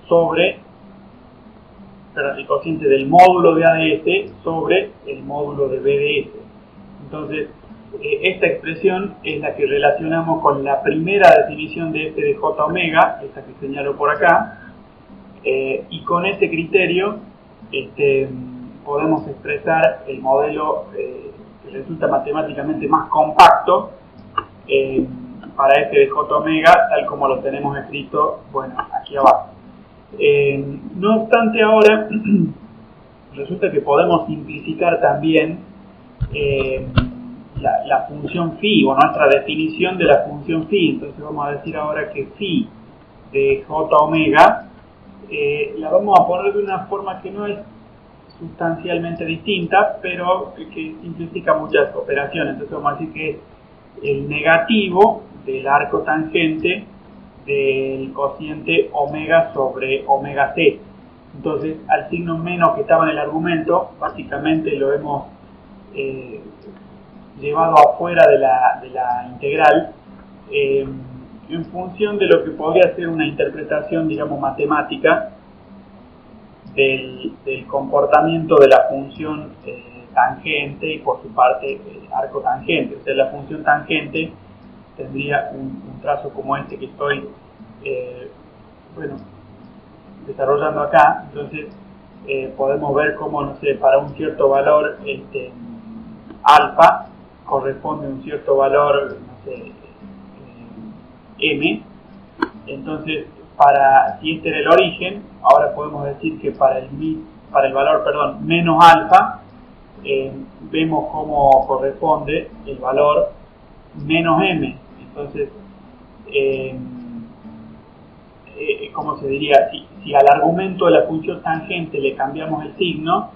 sobre el cociente del módulo de ADS sobre el módulo de BDS. Entonces esta expresión es la que relacionamos con la primera definición de f de j omega, esta que señalo por acá, y con ese criterio podemos expresar el modelo que resulta matemáticamente más compacto para f de j omega, tal como lo tenemos escrito, bueno, aquí abajo. No obstante, ahora resulta que podemos simplificar también la función phi, o nuestra definición de la función phi. Entonces vamos a decir ahora que phi de j omega la vamos a poner de una forma que no es sustancialmente distinta, pero que simplifica muchas operaciones. Entonces vamos a decir que es el negativo del arco tangente del cociente omega sobre omega c. Entonces al signo menos que estaba en el argumento, básicamente lo hemos llevado afuera de la integral, en función de lo que podría ser una interpretación, digamos, matemática del comportamiento de la función tangente y por su parte arco tangente. O sea, la función tangente tendría un trazo como este que estoy desarrollando acá. Entonces podemos ver cómo, no sé, para un cierto valor alfa corresponde a un cierto valor, no sé, m. Entonces, si este era el origen, ahora podemos decir que para el valor menos alfa, vemos cómo corresponde el valor menos m. Entonces, ¿cómo se diría? Si al argumento de la función tangente le cambiamos el signo,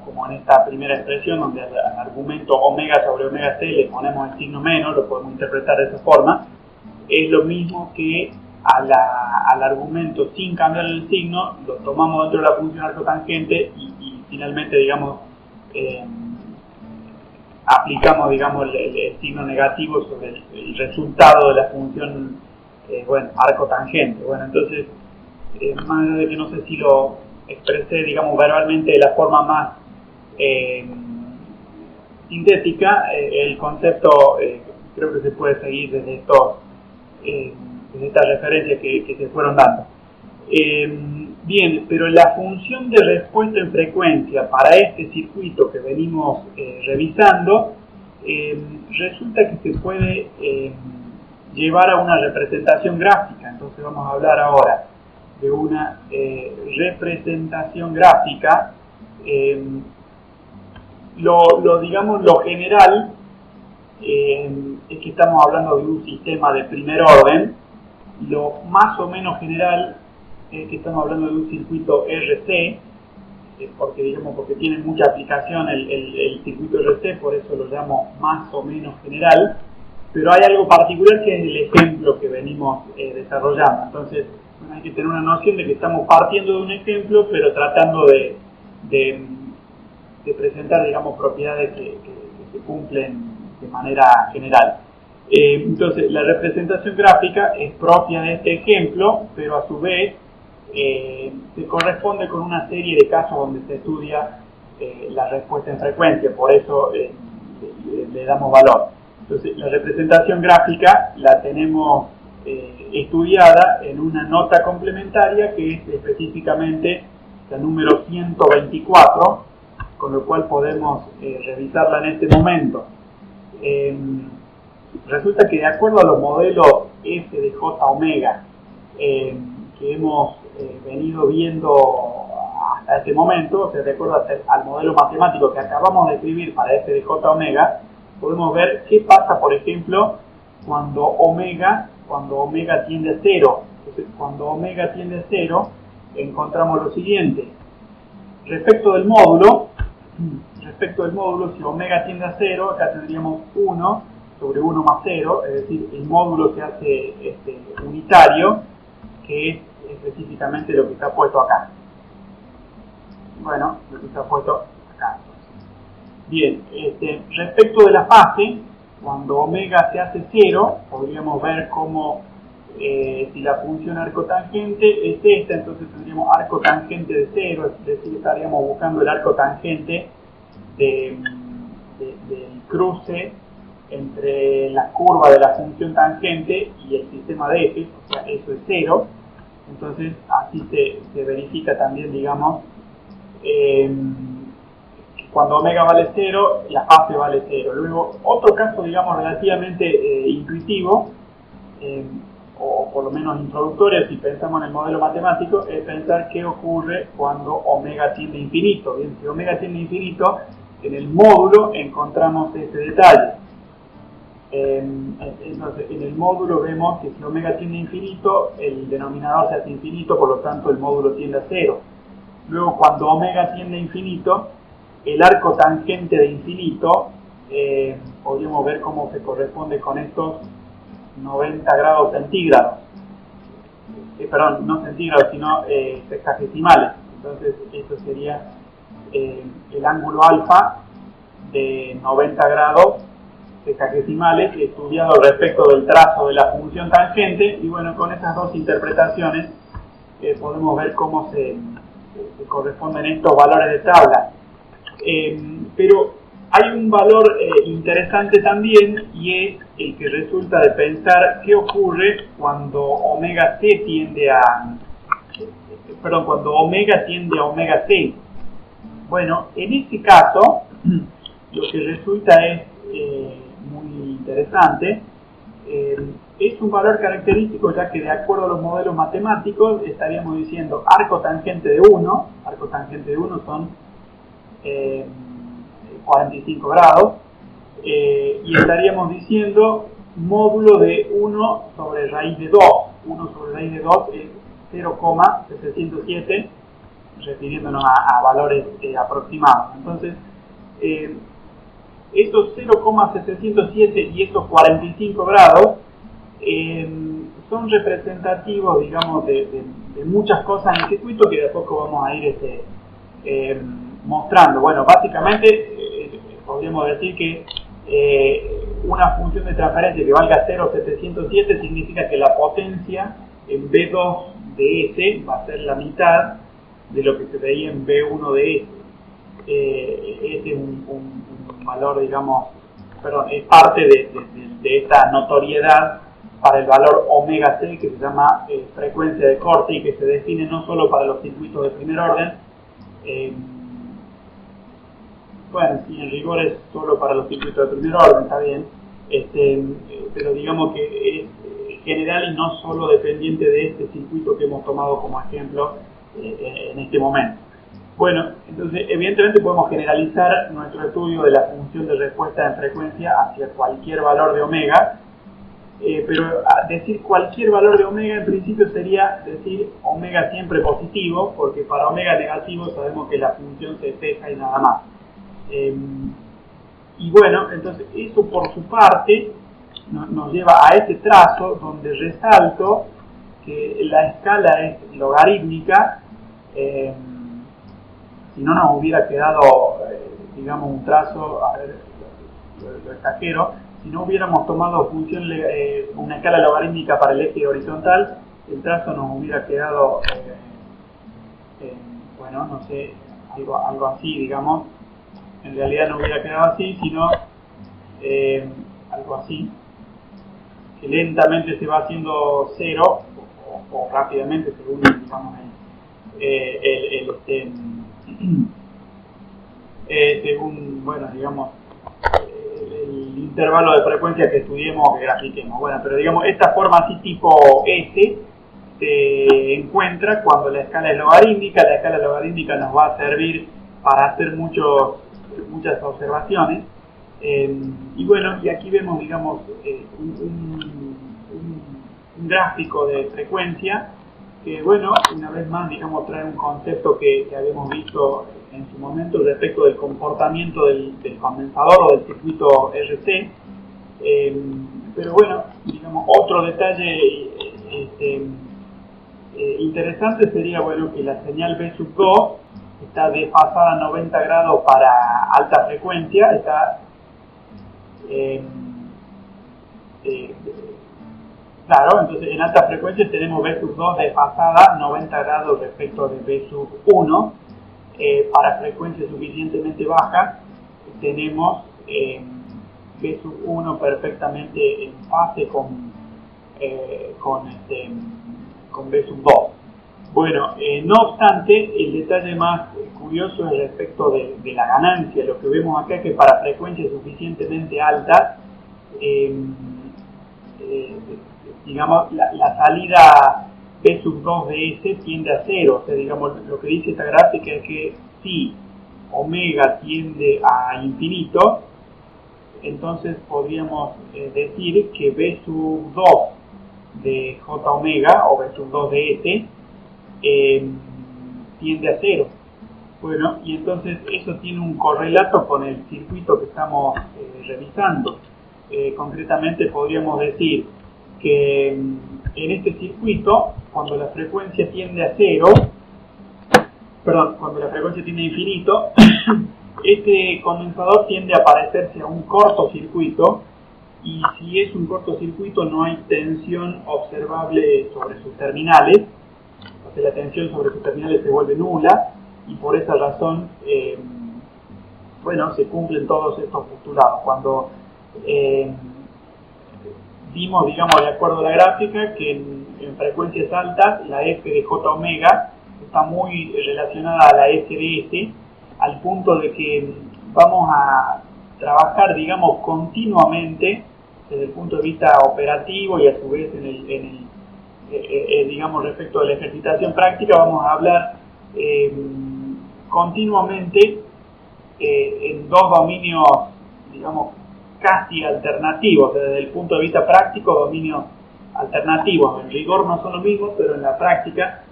como en esta primera expresión, donde al argumento omega sobre omega c le ponemos el signo menos, lo podemos interpretar de esa forma. Es lo mismo que al argumento sin cambiar el signo, lo tomamos dentro de la función arco tangente y finalmente, digamos, aplicamos, digamos, el signo negativo sobre el resultado de la función arco tangente. Bueno, entonces, más allá de que no sé si lo expresé, digamos, verbalmente de la forma más sintética, el concepto creo que se puede seguir desde estas referencias que se fueron dando. Bien, pero la función de respuesta en frecuencia para este circuito que venimos revisando, resulta que se puede llevar a una representación gráfica. Entonces vamos a hablar ahora de una representación gráfica. Lo general es que estamos hablando de un sistema de primer orden. Lo más o menos general es que estamos hablando de un circuito RC, porque tiene mucha aplicación el circuito RC, por eso lo llamo más o menos general. Pero hay algo particular que es el ejemplo que venimos desarrollando. Entonces, hay que tener una noción de que estamos partiendo de un ejemplo, pero tratando de presentar, digamos, propiedades que se cumplen de manera general. Entonces, la representación gráfica es propia de este ejemplo, pero a su vez se corresponde con una serie de casos donde se estudia la respuesta en frecuencia, por eso le damos valor. Entonces, la representación gráfica la tenemos estudiada en una nota complementaria que es específicamente la número 124, con lo cual podemos revisarla en este momento. Resulta que de acuerdo a los modelos F de J omega que hemos venido viendo hasta este momento, o sea, de acuerdo al modelo matemático que acabamos de escribir para F de J omega, podemos ver qué pasa, por ejemplo, cuando omega tiende a 0. Entonces, cuando omega tiende a 0, encontramos lo siguiente. Respecto del módulo, si omega tiende a 0, acá tendríamos 1 sobre 1 más 0, es decir, el módulo se hace unitario, que es específicamente lo que está puesto acá. Bueno, lo que está puesto acá. Bien, respecto de la fase, cuando omega se hace 0, podríamos ver cómo si la función arcotangente es esta, entonces tendríamos arco tangente de 0, es decir, estaríamos buscando el arco tangente del cruce entre la curva de la función tangente y el sistema de ejes, o sea, eso es 0. Entonces, así se verifica también, digamos, cuando omega vale 0, la fase vale 0. Luego, otro caso, digamos, relativamente intuitivo, o por lo menos introductorio, si pensamos en el modelo matemático, es pensar qué ocurre cuando omega tiende a infinito. Bien, si omega tiende a infinito, en el módulo encontramos este detalle. Entonces, en el módulo vemos que si omega tiende a infinito, el denominador se hace infinito, por lo tanto el módulo tiende a 0. Luego, cuando omega tiende a infinito, el arco tangente de infinito, podríamos ver cómo se corresponde con estos 90 grados centígrados. Perdón, no centígrados, sino sexagesimales. Entonces, esto sería el ángulo alfa de 90 grados sexagesimales estudiado respecto del trazo de la función tangente, y bueno, con esas dos interpretaciones podemos ver cómo se corresponden estos valores de tabla. Pero hay un valor interesante también, y es el que resulta de pensar qué ocurre cuando omega c tiende a cuando omega tiende a omega c. Bueno, en este caso lo que resulta es muy interesante. Es un valor característico, ya que de acuerdo a los modelos matemáticos estaríamos diciendo arco tangente de 1 son 45 grados, y estaríamos diciendo módulo de 1 sobre raíz de 2. 1 sobre raíz de 2 es 0,707, refiriéndonos a valores aproximados. Entonces, estos 0,707 y estos 45 grados son representativos, digamos, de muchas cosas en el circuito que de a poco vamos a ir mostrando. Bueno, básicamente podríamos decir que una función de transferencia que valga 0,707 significa que la potencia en B2 de S va a ser la mitad de lo que se veía en B1 de S. Este es un valor, digamos, perdón, es parte de esta notoriedad para el valor omega c, que se llama frecuencia de corte, y que se define no solo para los circuitos de primer orden, bueno, sí, en rigor es solo para los circuitos de primer orden, está bien, pero digamos que es general y no solo dependiente de este circuito que hemos tomado como ejemplo en este momento. Bueno, entonces evidentemente podemos generalizar nuestro estudio de la función de respuesta en frecuencia hacia cualquier valor de omega, pero decir cualquier valor de omega en principio sería decir omega siempre positivo, porque para omega negativo sabemos que la función se ceja y nada más. Y bueno, entonces eso por su parte nos lleva a este trazo donde resalto que la escala es logarítmica. Si no nos hubiera quedado, digamos, un trazo, a ver, lo exagero, si no hubiéramos tomado una escala logarítmica para el eje horizontal, el trazo nos hubiera quedado, bueno, no sé, algo así, digamos. En realidad no hubiera quedado así, sino algo así, que lentamente se va haciendo cero, o rápidamente, según, digamos, según, bueno, digamos, el intervalo de frecuencia que estudiemos o que grafiquemos. Bueno, pero digamos, esta forma así tipo S se encuentra cuando la escala es logarítmica. La escala logarítmica nos va a servir para hacer muchas observaciones. Y bueno, y aquí vemos, digamos, un gráfico de frecuencia que, bueno, una vez más, digamos, trae un concepto que habíamos visto en su momento respecto del comportamiento del condensador o del circuito RC. Pero bueno, digamos, otro detalle interesante sería, bueno, que la señal B sub 2 está desfasada a 90 grados para alta frecuencia, está claro, entonces en alta frecuencia tenemos B sub 2 desfasada 90 grados respecto de B sub 1. Para frecuencias suficientemente bajas tenemos B sub 1 perfectamente en fase con B sub 2. Bueno, no obstante, el detalle más curioso es respecto de la ganancia. Lo que vemos acá es que para frecuencias suficientemente altas, digamos, la salida B sub 2 de S tiende a 0. O sea, digamos, lo que dice esta gráfica es que si omega tiende a infinito, entonces podríamos decir que B sub 2 de J omega o B sub 2 de S tiende a 0. Bueno, y entonces eso tiene un correlato con el circuito que estamos revisando. Concretamente podríamos decir que en este circuito, cuando la frecuencia tiende a 0, cuando la frecuencia tiende a infinito, este condensador tiende a parecerse a un cortocircuito, y si es un cortocircuito no hay tensión observable sobre sus terminales. O sea, la tensión sobre sus terminales se vuelve nula, y por esa razón, bueno, se cumplen todos estos postulados. Cuando vimos, digamos, de acuerdo a la gráfica, que en frecuencias altas la F de J omega está muy relacionada a la F de S, al punto de que vamos a trabajar, digamos, continuamente desde el punto de vista operativo y a su vez digamos, respecto a la ejercitación práctica, vamos a hablar continuamente en dos dominios, digamos, casi alternativos. Desde el punto de vista práctico, dominios alternativos. En rigor no son los mismos, pero en la práctica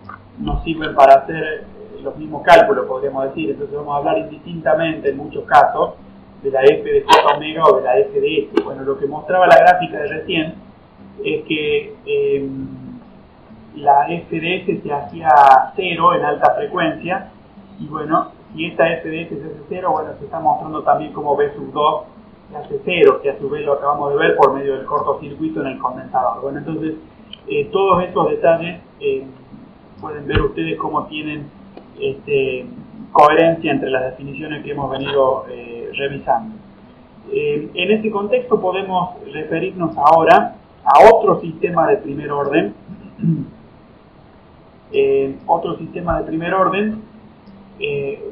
nos sirven para hacer los mismos cálculos, podríamos decir. Entonces vamos a hablar indistintamente en muchos casos de la F de J omega o de la F de S. Bueno, lo que mostraba la gráfica de recién es que la F de S se hacía 0 en alta frecuencia, y bueno, si esta F de S se hace 0, bueno, se está mostrando también como B sub 2 se hace 0, que a su vez lo acabamos de ver por medio del cortocircuito en el condensador. Bueno, entonces todos estos detalles pueden ver ustedes cómo tienen coherencia entre las definiciones que hemos venido revisando. En este contexto podemos referirnos ahora a otro sistema de primer orden.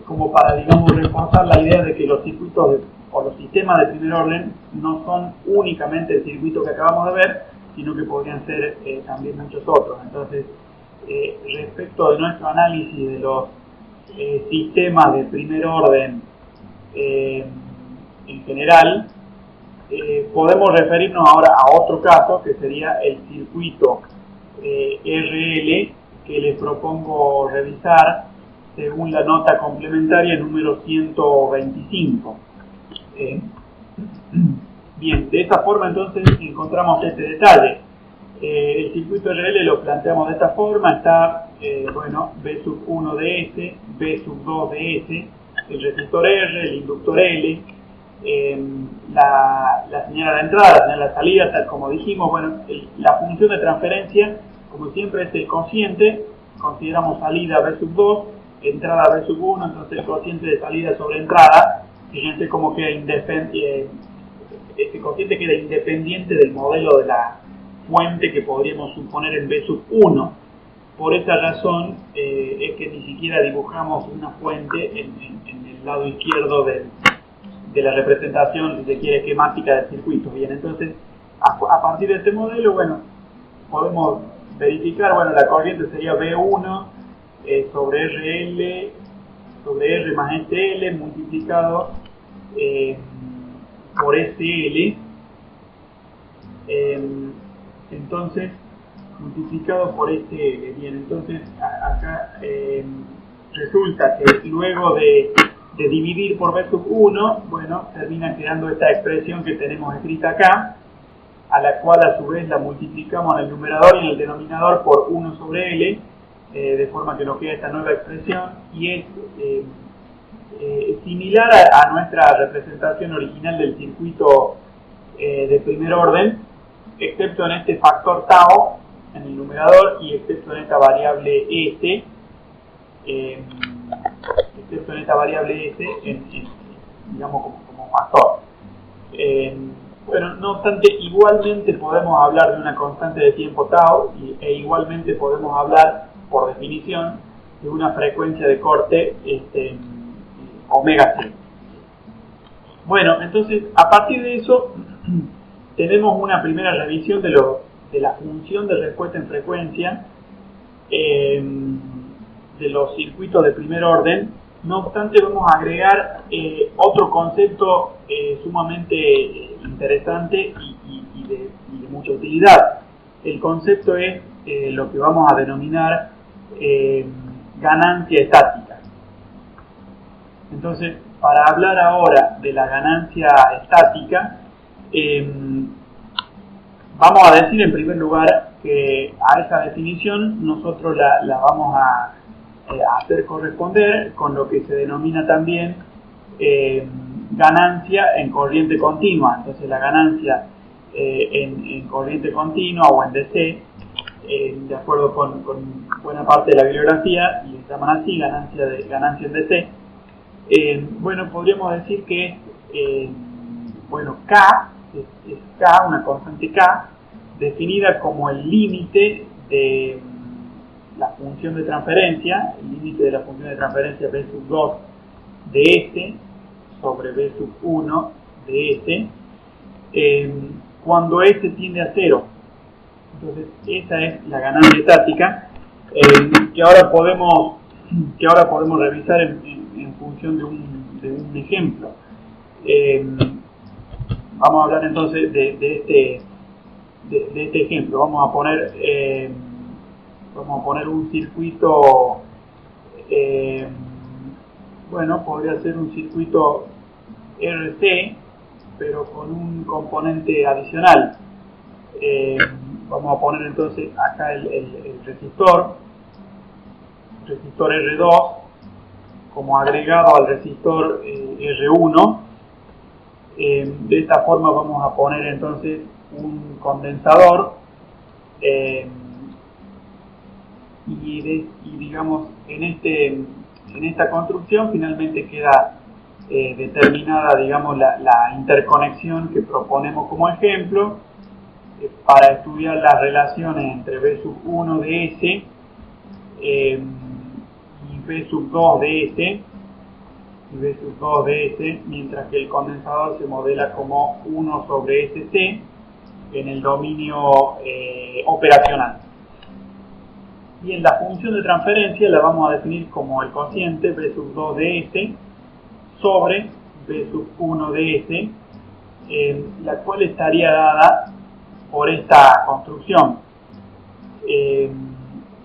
Como para, digamos, reforzar la idea de que los circuitos o los sistemas de primer orden no son únicamente el circuito que acabamos de ver, sino que podrían ser también muchos otros. Entonces, respecto de nuestro análisis de los sistemas de primer orden en general, podemos referirnos ahora a otro caso, que sería el circuito RL, que les propongo revisar según la nota complementaria número 125. Bien, de esta forma entonces encontramos este detalle. El circuito RL lo planteamos de esta forma. Está, bueno, B sub 1 de S, B sub 2 de S, el resistor R, el inductor L, la señal de entrada, la señal de salida, tal como dijimos. Bueno, la función de transferencia, como siempre, es el cociente. Consideramos salida B sub 2, entrada B sub 1, entonces el cociente de salida sobre entrada, fíjense cómo queda este cociente queda independiente del modelo de la fuente que podríamos suponer en B sub 1. Por esa razón es que ni siquiera dibujamos una fuente en el lado izquierdo de la representación, si se quiere, esquemática del circuito. Bien, entonces, a partir de este modelo, bueno, podemos verificar, bueno, la corriente sería V1 sobre RL sobre R más SL multiplicado por SL, entonces, multiplicado por SL. Bien, entonces, acá resulta que luego de dividir por V sub 1, bueno, termina quedando esta expresión que tenemos escrita acá, a la cual a su vez la multiplicamos en el numerador y en el denominador por 1 sobre L, de forma que nos queda esta nueva expresión, y es similar a nuestra representación original del circuito de primer orden, excepto en este factor tau en el numerador y excepto en esta variable S, digamos como factor. Bueno, no obstante, igualmente podemos hablar de una constante de tiempo tau e igualmente podemos hablar, por definición, de una frecuencia de corte omega c. Bueno, entonces, a partir de eso, tenemos una primera revisión de la función de respuesta en frecuencia de los circuitos de primer orden. No obstante, vamos a agregar otro concepto sumamente interesante y de mucha utilidad. El concepto es lo que vamos a denominar ganancia estática. Entonces, para hablar ahora de la ganancia estática, vamos a decir en primer lugar que a esa definición nosotros la vamos a hacer corresponder con lo que se denomina también ganancia en corriente continua. Entonces la ganancia en corriente continua o en DC, de acuerdo con buena parte de la bibliografía, y le llaman así, ganancia en DC. Bueno, podríamos decir que bueno, K es K, una constante K, definida como el límite de la función de transferencia, el límite de la función de transferencia B sub 2 de S sobre B sub 1 de S, cuando S tiende a 0. Entonces, esa es la ganancia estática, que ahora podemos revisar en función de un ejemplo. Vamos a hablar entonces de este ejemplo. Vamos a poner un circuito, bueno, podría ser un circuito RC, pero con un componente adicional. Vamos a poner entonces acá el resistor R2 como agregado al resistor R1. De esta forma vamos a poner entonces un condensador y digamos en esta construcción finalmente queda determinada, digamos, la interconexión que proponemos como ejemplo para estudiar las relaciones entre B sub 1 de S y B sub 2 de S y B sub 2 de S, mientras que el condensador se modela como 1 sobre SC en el dominio operacional. Y en la función de transferencia la vamos a definir como el cociente B sub 2 de S sobre B sub 1 de S, la cual estaría dada por esta construcción.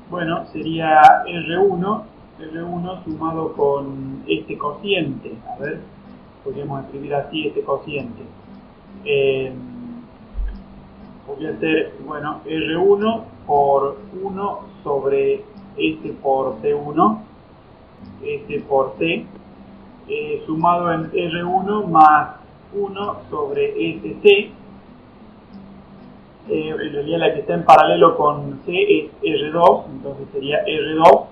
Bueno, sería R1 sumado con este cociente. A ver, podríamos escribir así este cociente. Podría ser, bueno, R1 por 1 sobre S por C1, S por C, sumado en R1 más 1 sobre SC. En realidad la que está en paralelo con C es R2, entonces sería R2,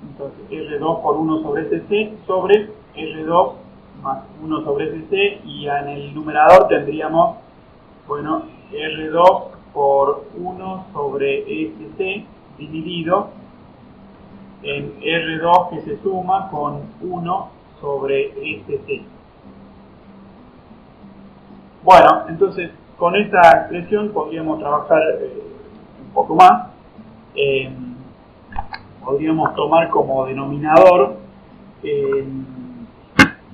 entonces R2 por 1 sobre SC sobre R2 más 1 sobre SC, y en el numerador tendríamos, bueno, R2 por 1 sobre SC dividido en R2 que se suma con 1 sobre SC. Bueno, entonces con esta expresión podríamos trabajar un poco más. Podríamos tomar como denominador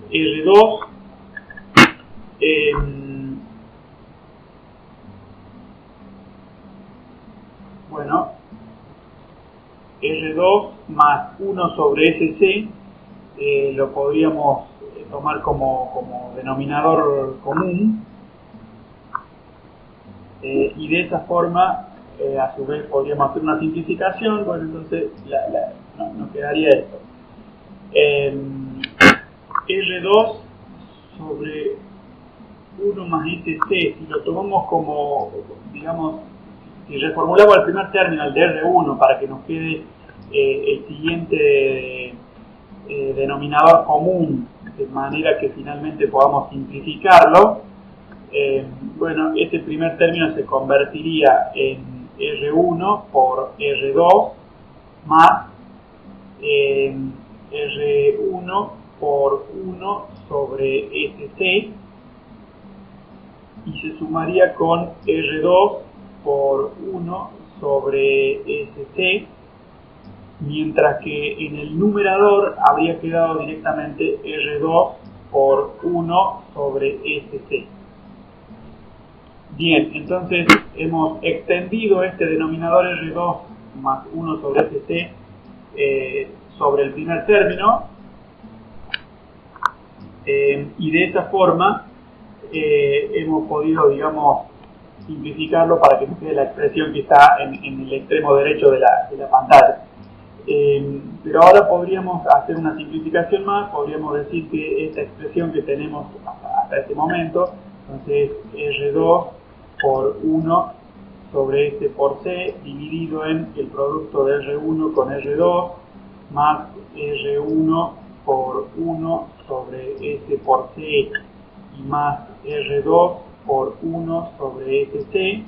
R2 bueno, R2 más 1 sobre SC lo podríamos tomar como denominador común, y de esa forma a su vez podríamos hacer una simplificación. Bueno, entonces nos quedaría esto, R2 sobre 1 más SC. Si lo tomamos como, digamos, si reformulamos el primer término, el de R1, para que nos quede el siguiente denominador común, de manera que finalmente podamos simplificarlo, bueno, este primer término se convertiría en R1 por R2 más R1 por 1 sobre SC, y se sumaría con R2 por 1 sobre SC, mientras que en el numerador habría quedado directamente R2 por 1 sobre SC. Bien, entonces hemos extendido este denominador R2 más 1 sobre SC sobre el primer término, y de esa forma hemos podido, digamos, simplificarlo para que nos quede la expresión que está en el extremo derecho de la pantalla. Pero ahora podríamos hacer una simplificación más. Podríamos decir que esta expresión que tenemos hasta este momento, entonces R2 por 1 sobre S por C dividido en el producto de R1 con R2 más R1 por 1 sobre S por C y más R2 por 1 sobre SC,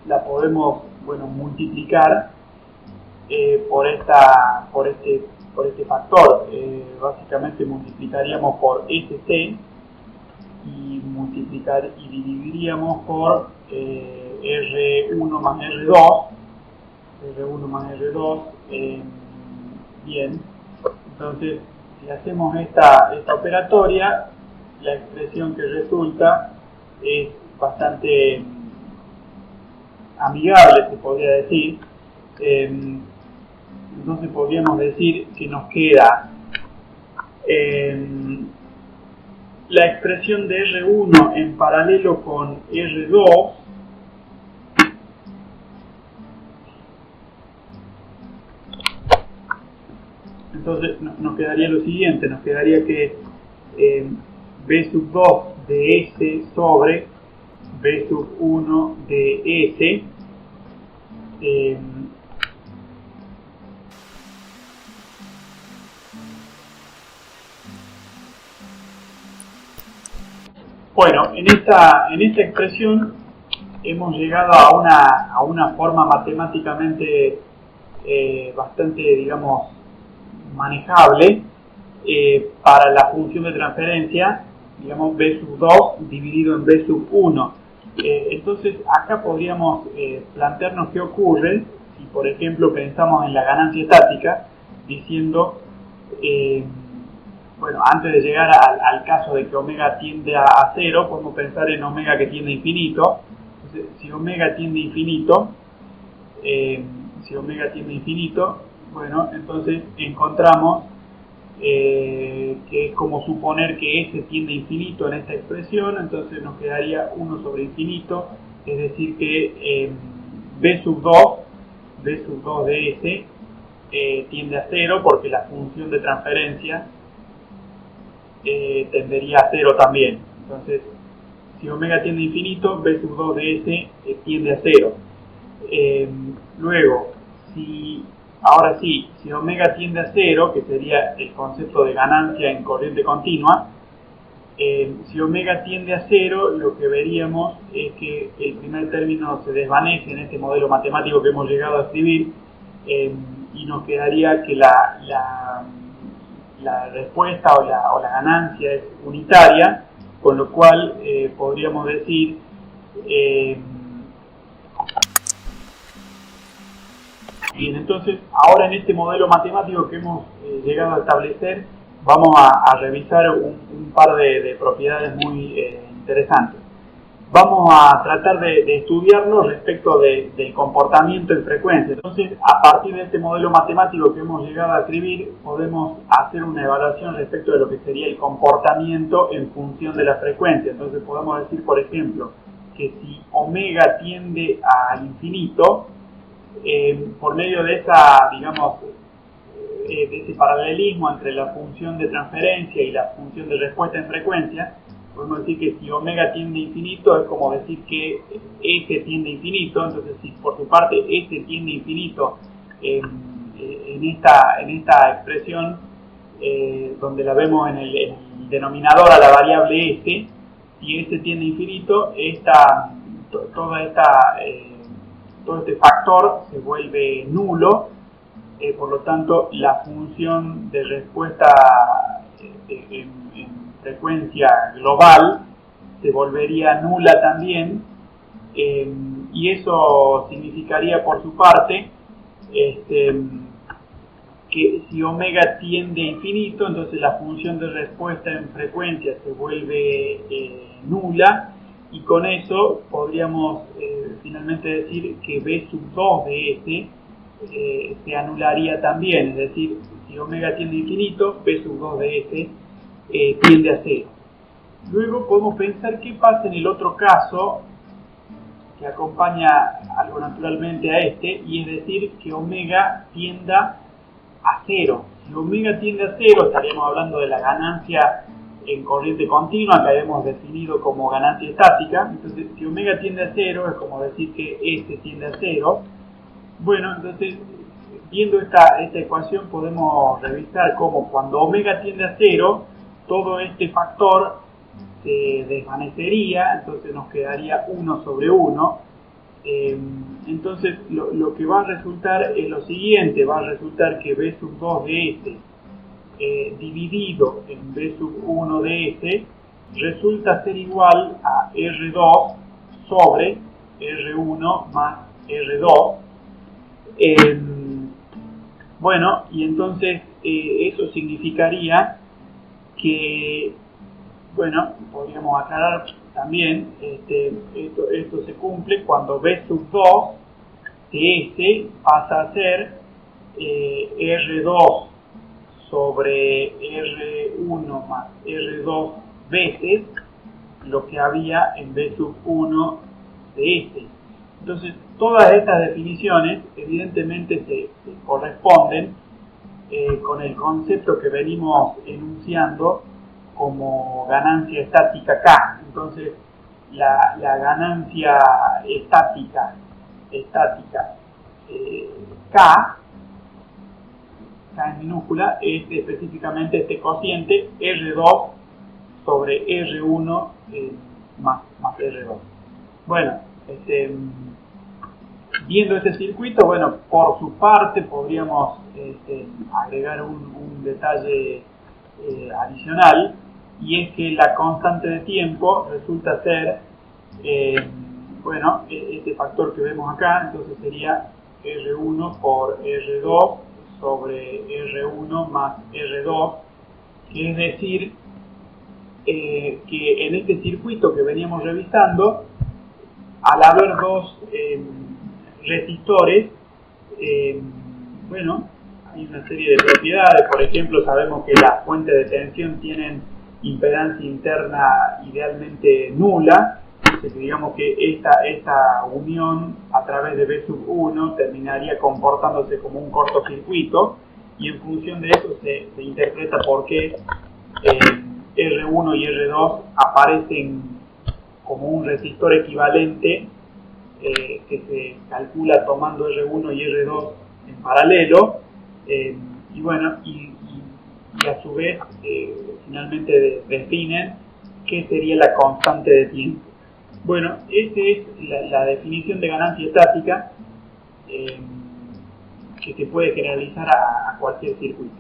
la podemos, bueno, multiplicar por este factor. Básicamente multiplicaríamos por SC y dividiríamos por R1 más R2, bien. Entonces, si hacemos esta operatoria, la expresión que resulta es bastante amigable, se podría decir. Entonces podríamos decir que nos queda la expresión de R1 en paralelo con R2 entonces nos quedaría lo siguiente, nos quedaría que B sub 2 de S sobre B sub 1 de S bueno, en esta expresión hemos llegado a una forma matemáticamente bastante, digamos, manejable para la función de transferencia, digamos, B sub 2 dividido en B sub 1. Entonces acá podríamos plantearnos qué ocurre si, por ejemplo, pensamos en la ganancia estática, diciendo, bueno, antes de llegar al caso de que omega tiende a 0, podemos pensar en omega que tiende a infinito. Entonces, si omega tiende a infinito, bueno, entonces encontramos que es como suponer que S tiende a infinito en esta expresión. Entonces nos quedaría 1 sobre infinito, es decir que B sub 2 de S tiende a 0, porque la función de transferencia tendería a 0 también. Entonces, si omega tiende a infinito, B sub 2 de S tiende a 0. Luego, ahora sí, si omega tiende a 0, que sería el concepto de ganancia en corriente continua, si omega tiende a 0, lo que veríamos es que el primer término se desvanece en este modelo matemático que hemos llegado a escribir, y nos quedaría que la respuesta o la ganancia es unitaria, con lo cual podríamos decir bien, entonces ahora en este modelo matemático que hemos llegado a establecer vamos a revisar un par de propiedades muy interesantes. Vamos a tratar de estudiarlo respecto del comportamiento en frecuencia. Entonces, a partir de este modelo matemático que hemos llegado a escribir, podemos hacer una evaluación respecto de lo que sería el comportamiento en función de la frecuencia. Entonces, podemos decir, por ejemplo, que si omega tiende al infinito, por medio de esa, digamos, de ese paralelismo entre la función de transferencia y la función de respuesta en frecuencia, podemos decir que si omega tiende a infinito es como decir que S tiende a infinito. Entonces, si por su parte S tiende a infinito en esta expresión, donde la vemos en el denominador a la variable S, si S tiende a infinito, todo este factor se vuelve nulo. Por lo tanto, la función de respuesta en frecuencia global se volvería nula también, y eso significaría por su parte que si omega tiende a infinito, entonces la función de respuesta en frecuencia se vuelve nula, y con eso podríamos finalmente decir que B sub 2 de S se anularía también, es decir, si omega tiende a infinito, B sub 2 de S tiende a 0. Luego podemos pensar qué pasa en el otro caso que acompaña algo naturalmente a este, y es decir, que omega tienda a 0. Si omega tiende a 0, estaríamos hablando de la ganancia en corriente continua que habíamos definido como ganancia estática. Entonces, si omega tiende a 0, es como decir que S tiende a 0. Bueno, entonces, viendo esta ecuación podemos revisar cómo cuando omega tiende a 0, todo este factor se desvanecería, entonces nos quedaría 1 sobre 1. Entonces lo que va a resultar es lo siguiente: va a resultar que B sub 2 de S dividido en B sub 1 de S resulta ser igual a R2 sobre R1 más R2. Bueno, y entonces eso significaría que, bueno, podríamos aclarar también, esto se cumple cuando B sub 2 de S pasa a ser R2 sobre R1 más R2 veces lo que había en B sub 1 de S. Entonces, todas estas definiciones evidentemente se corresponden con el concepto que venimos enunciando como ganancia estática K. Entonces, la ganancia estática K en minúscula, es específicamente este cociente R2 sobre R1 más R2. Bueno, viendo este circuito, bueno, por su parte podríamos agregar un detalle adicional, y es que la constante de tiempo resulta ser, bueno, este factor que vemos acá. Entonces sería R1 por R2 sobre R1 más R2, que es decir, que en este circuito que veníamos revisando, al haber dos resistores, bueno, hay una serie de propiedades. Por ejemplo, sabemos que las fuentes de tensión tienen impedancia interna idealmente nula. Entonces, digamos que esta unión a través de B sub 1 terminaría comportándose como un cortocircuito, y en función de eso se interpreta por qué R1 y R2 aparecen como un resistor equivalente, que se calcula tomando R1 y R2 en paralelo, y bueno, y a su vez finalmente definen qué sería la constante de tiempo. Bueno, esa es la definición de ganancia estática, que se puede generalizar a cualquier circuito.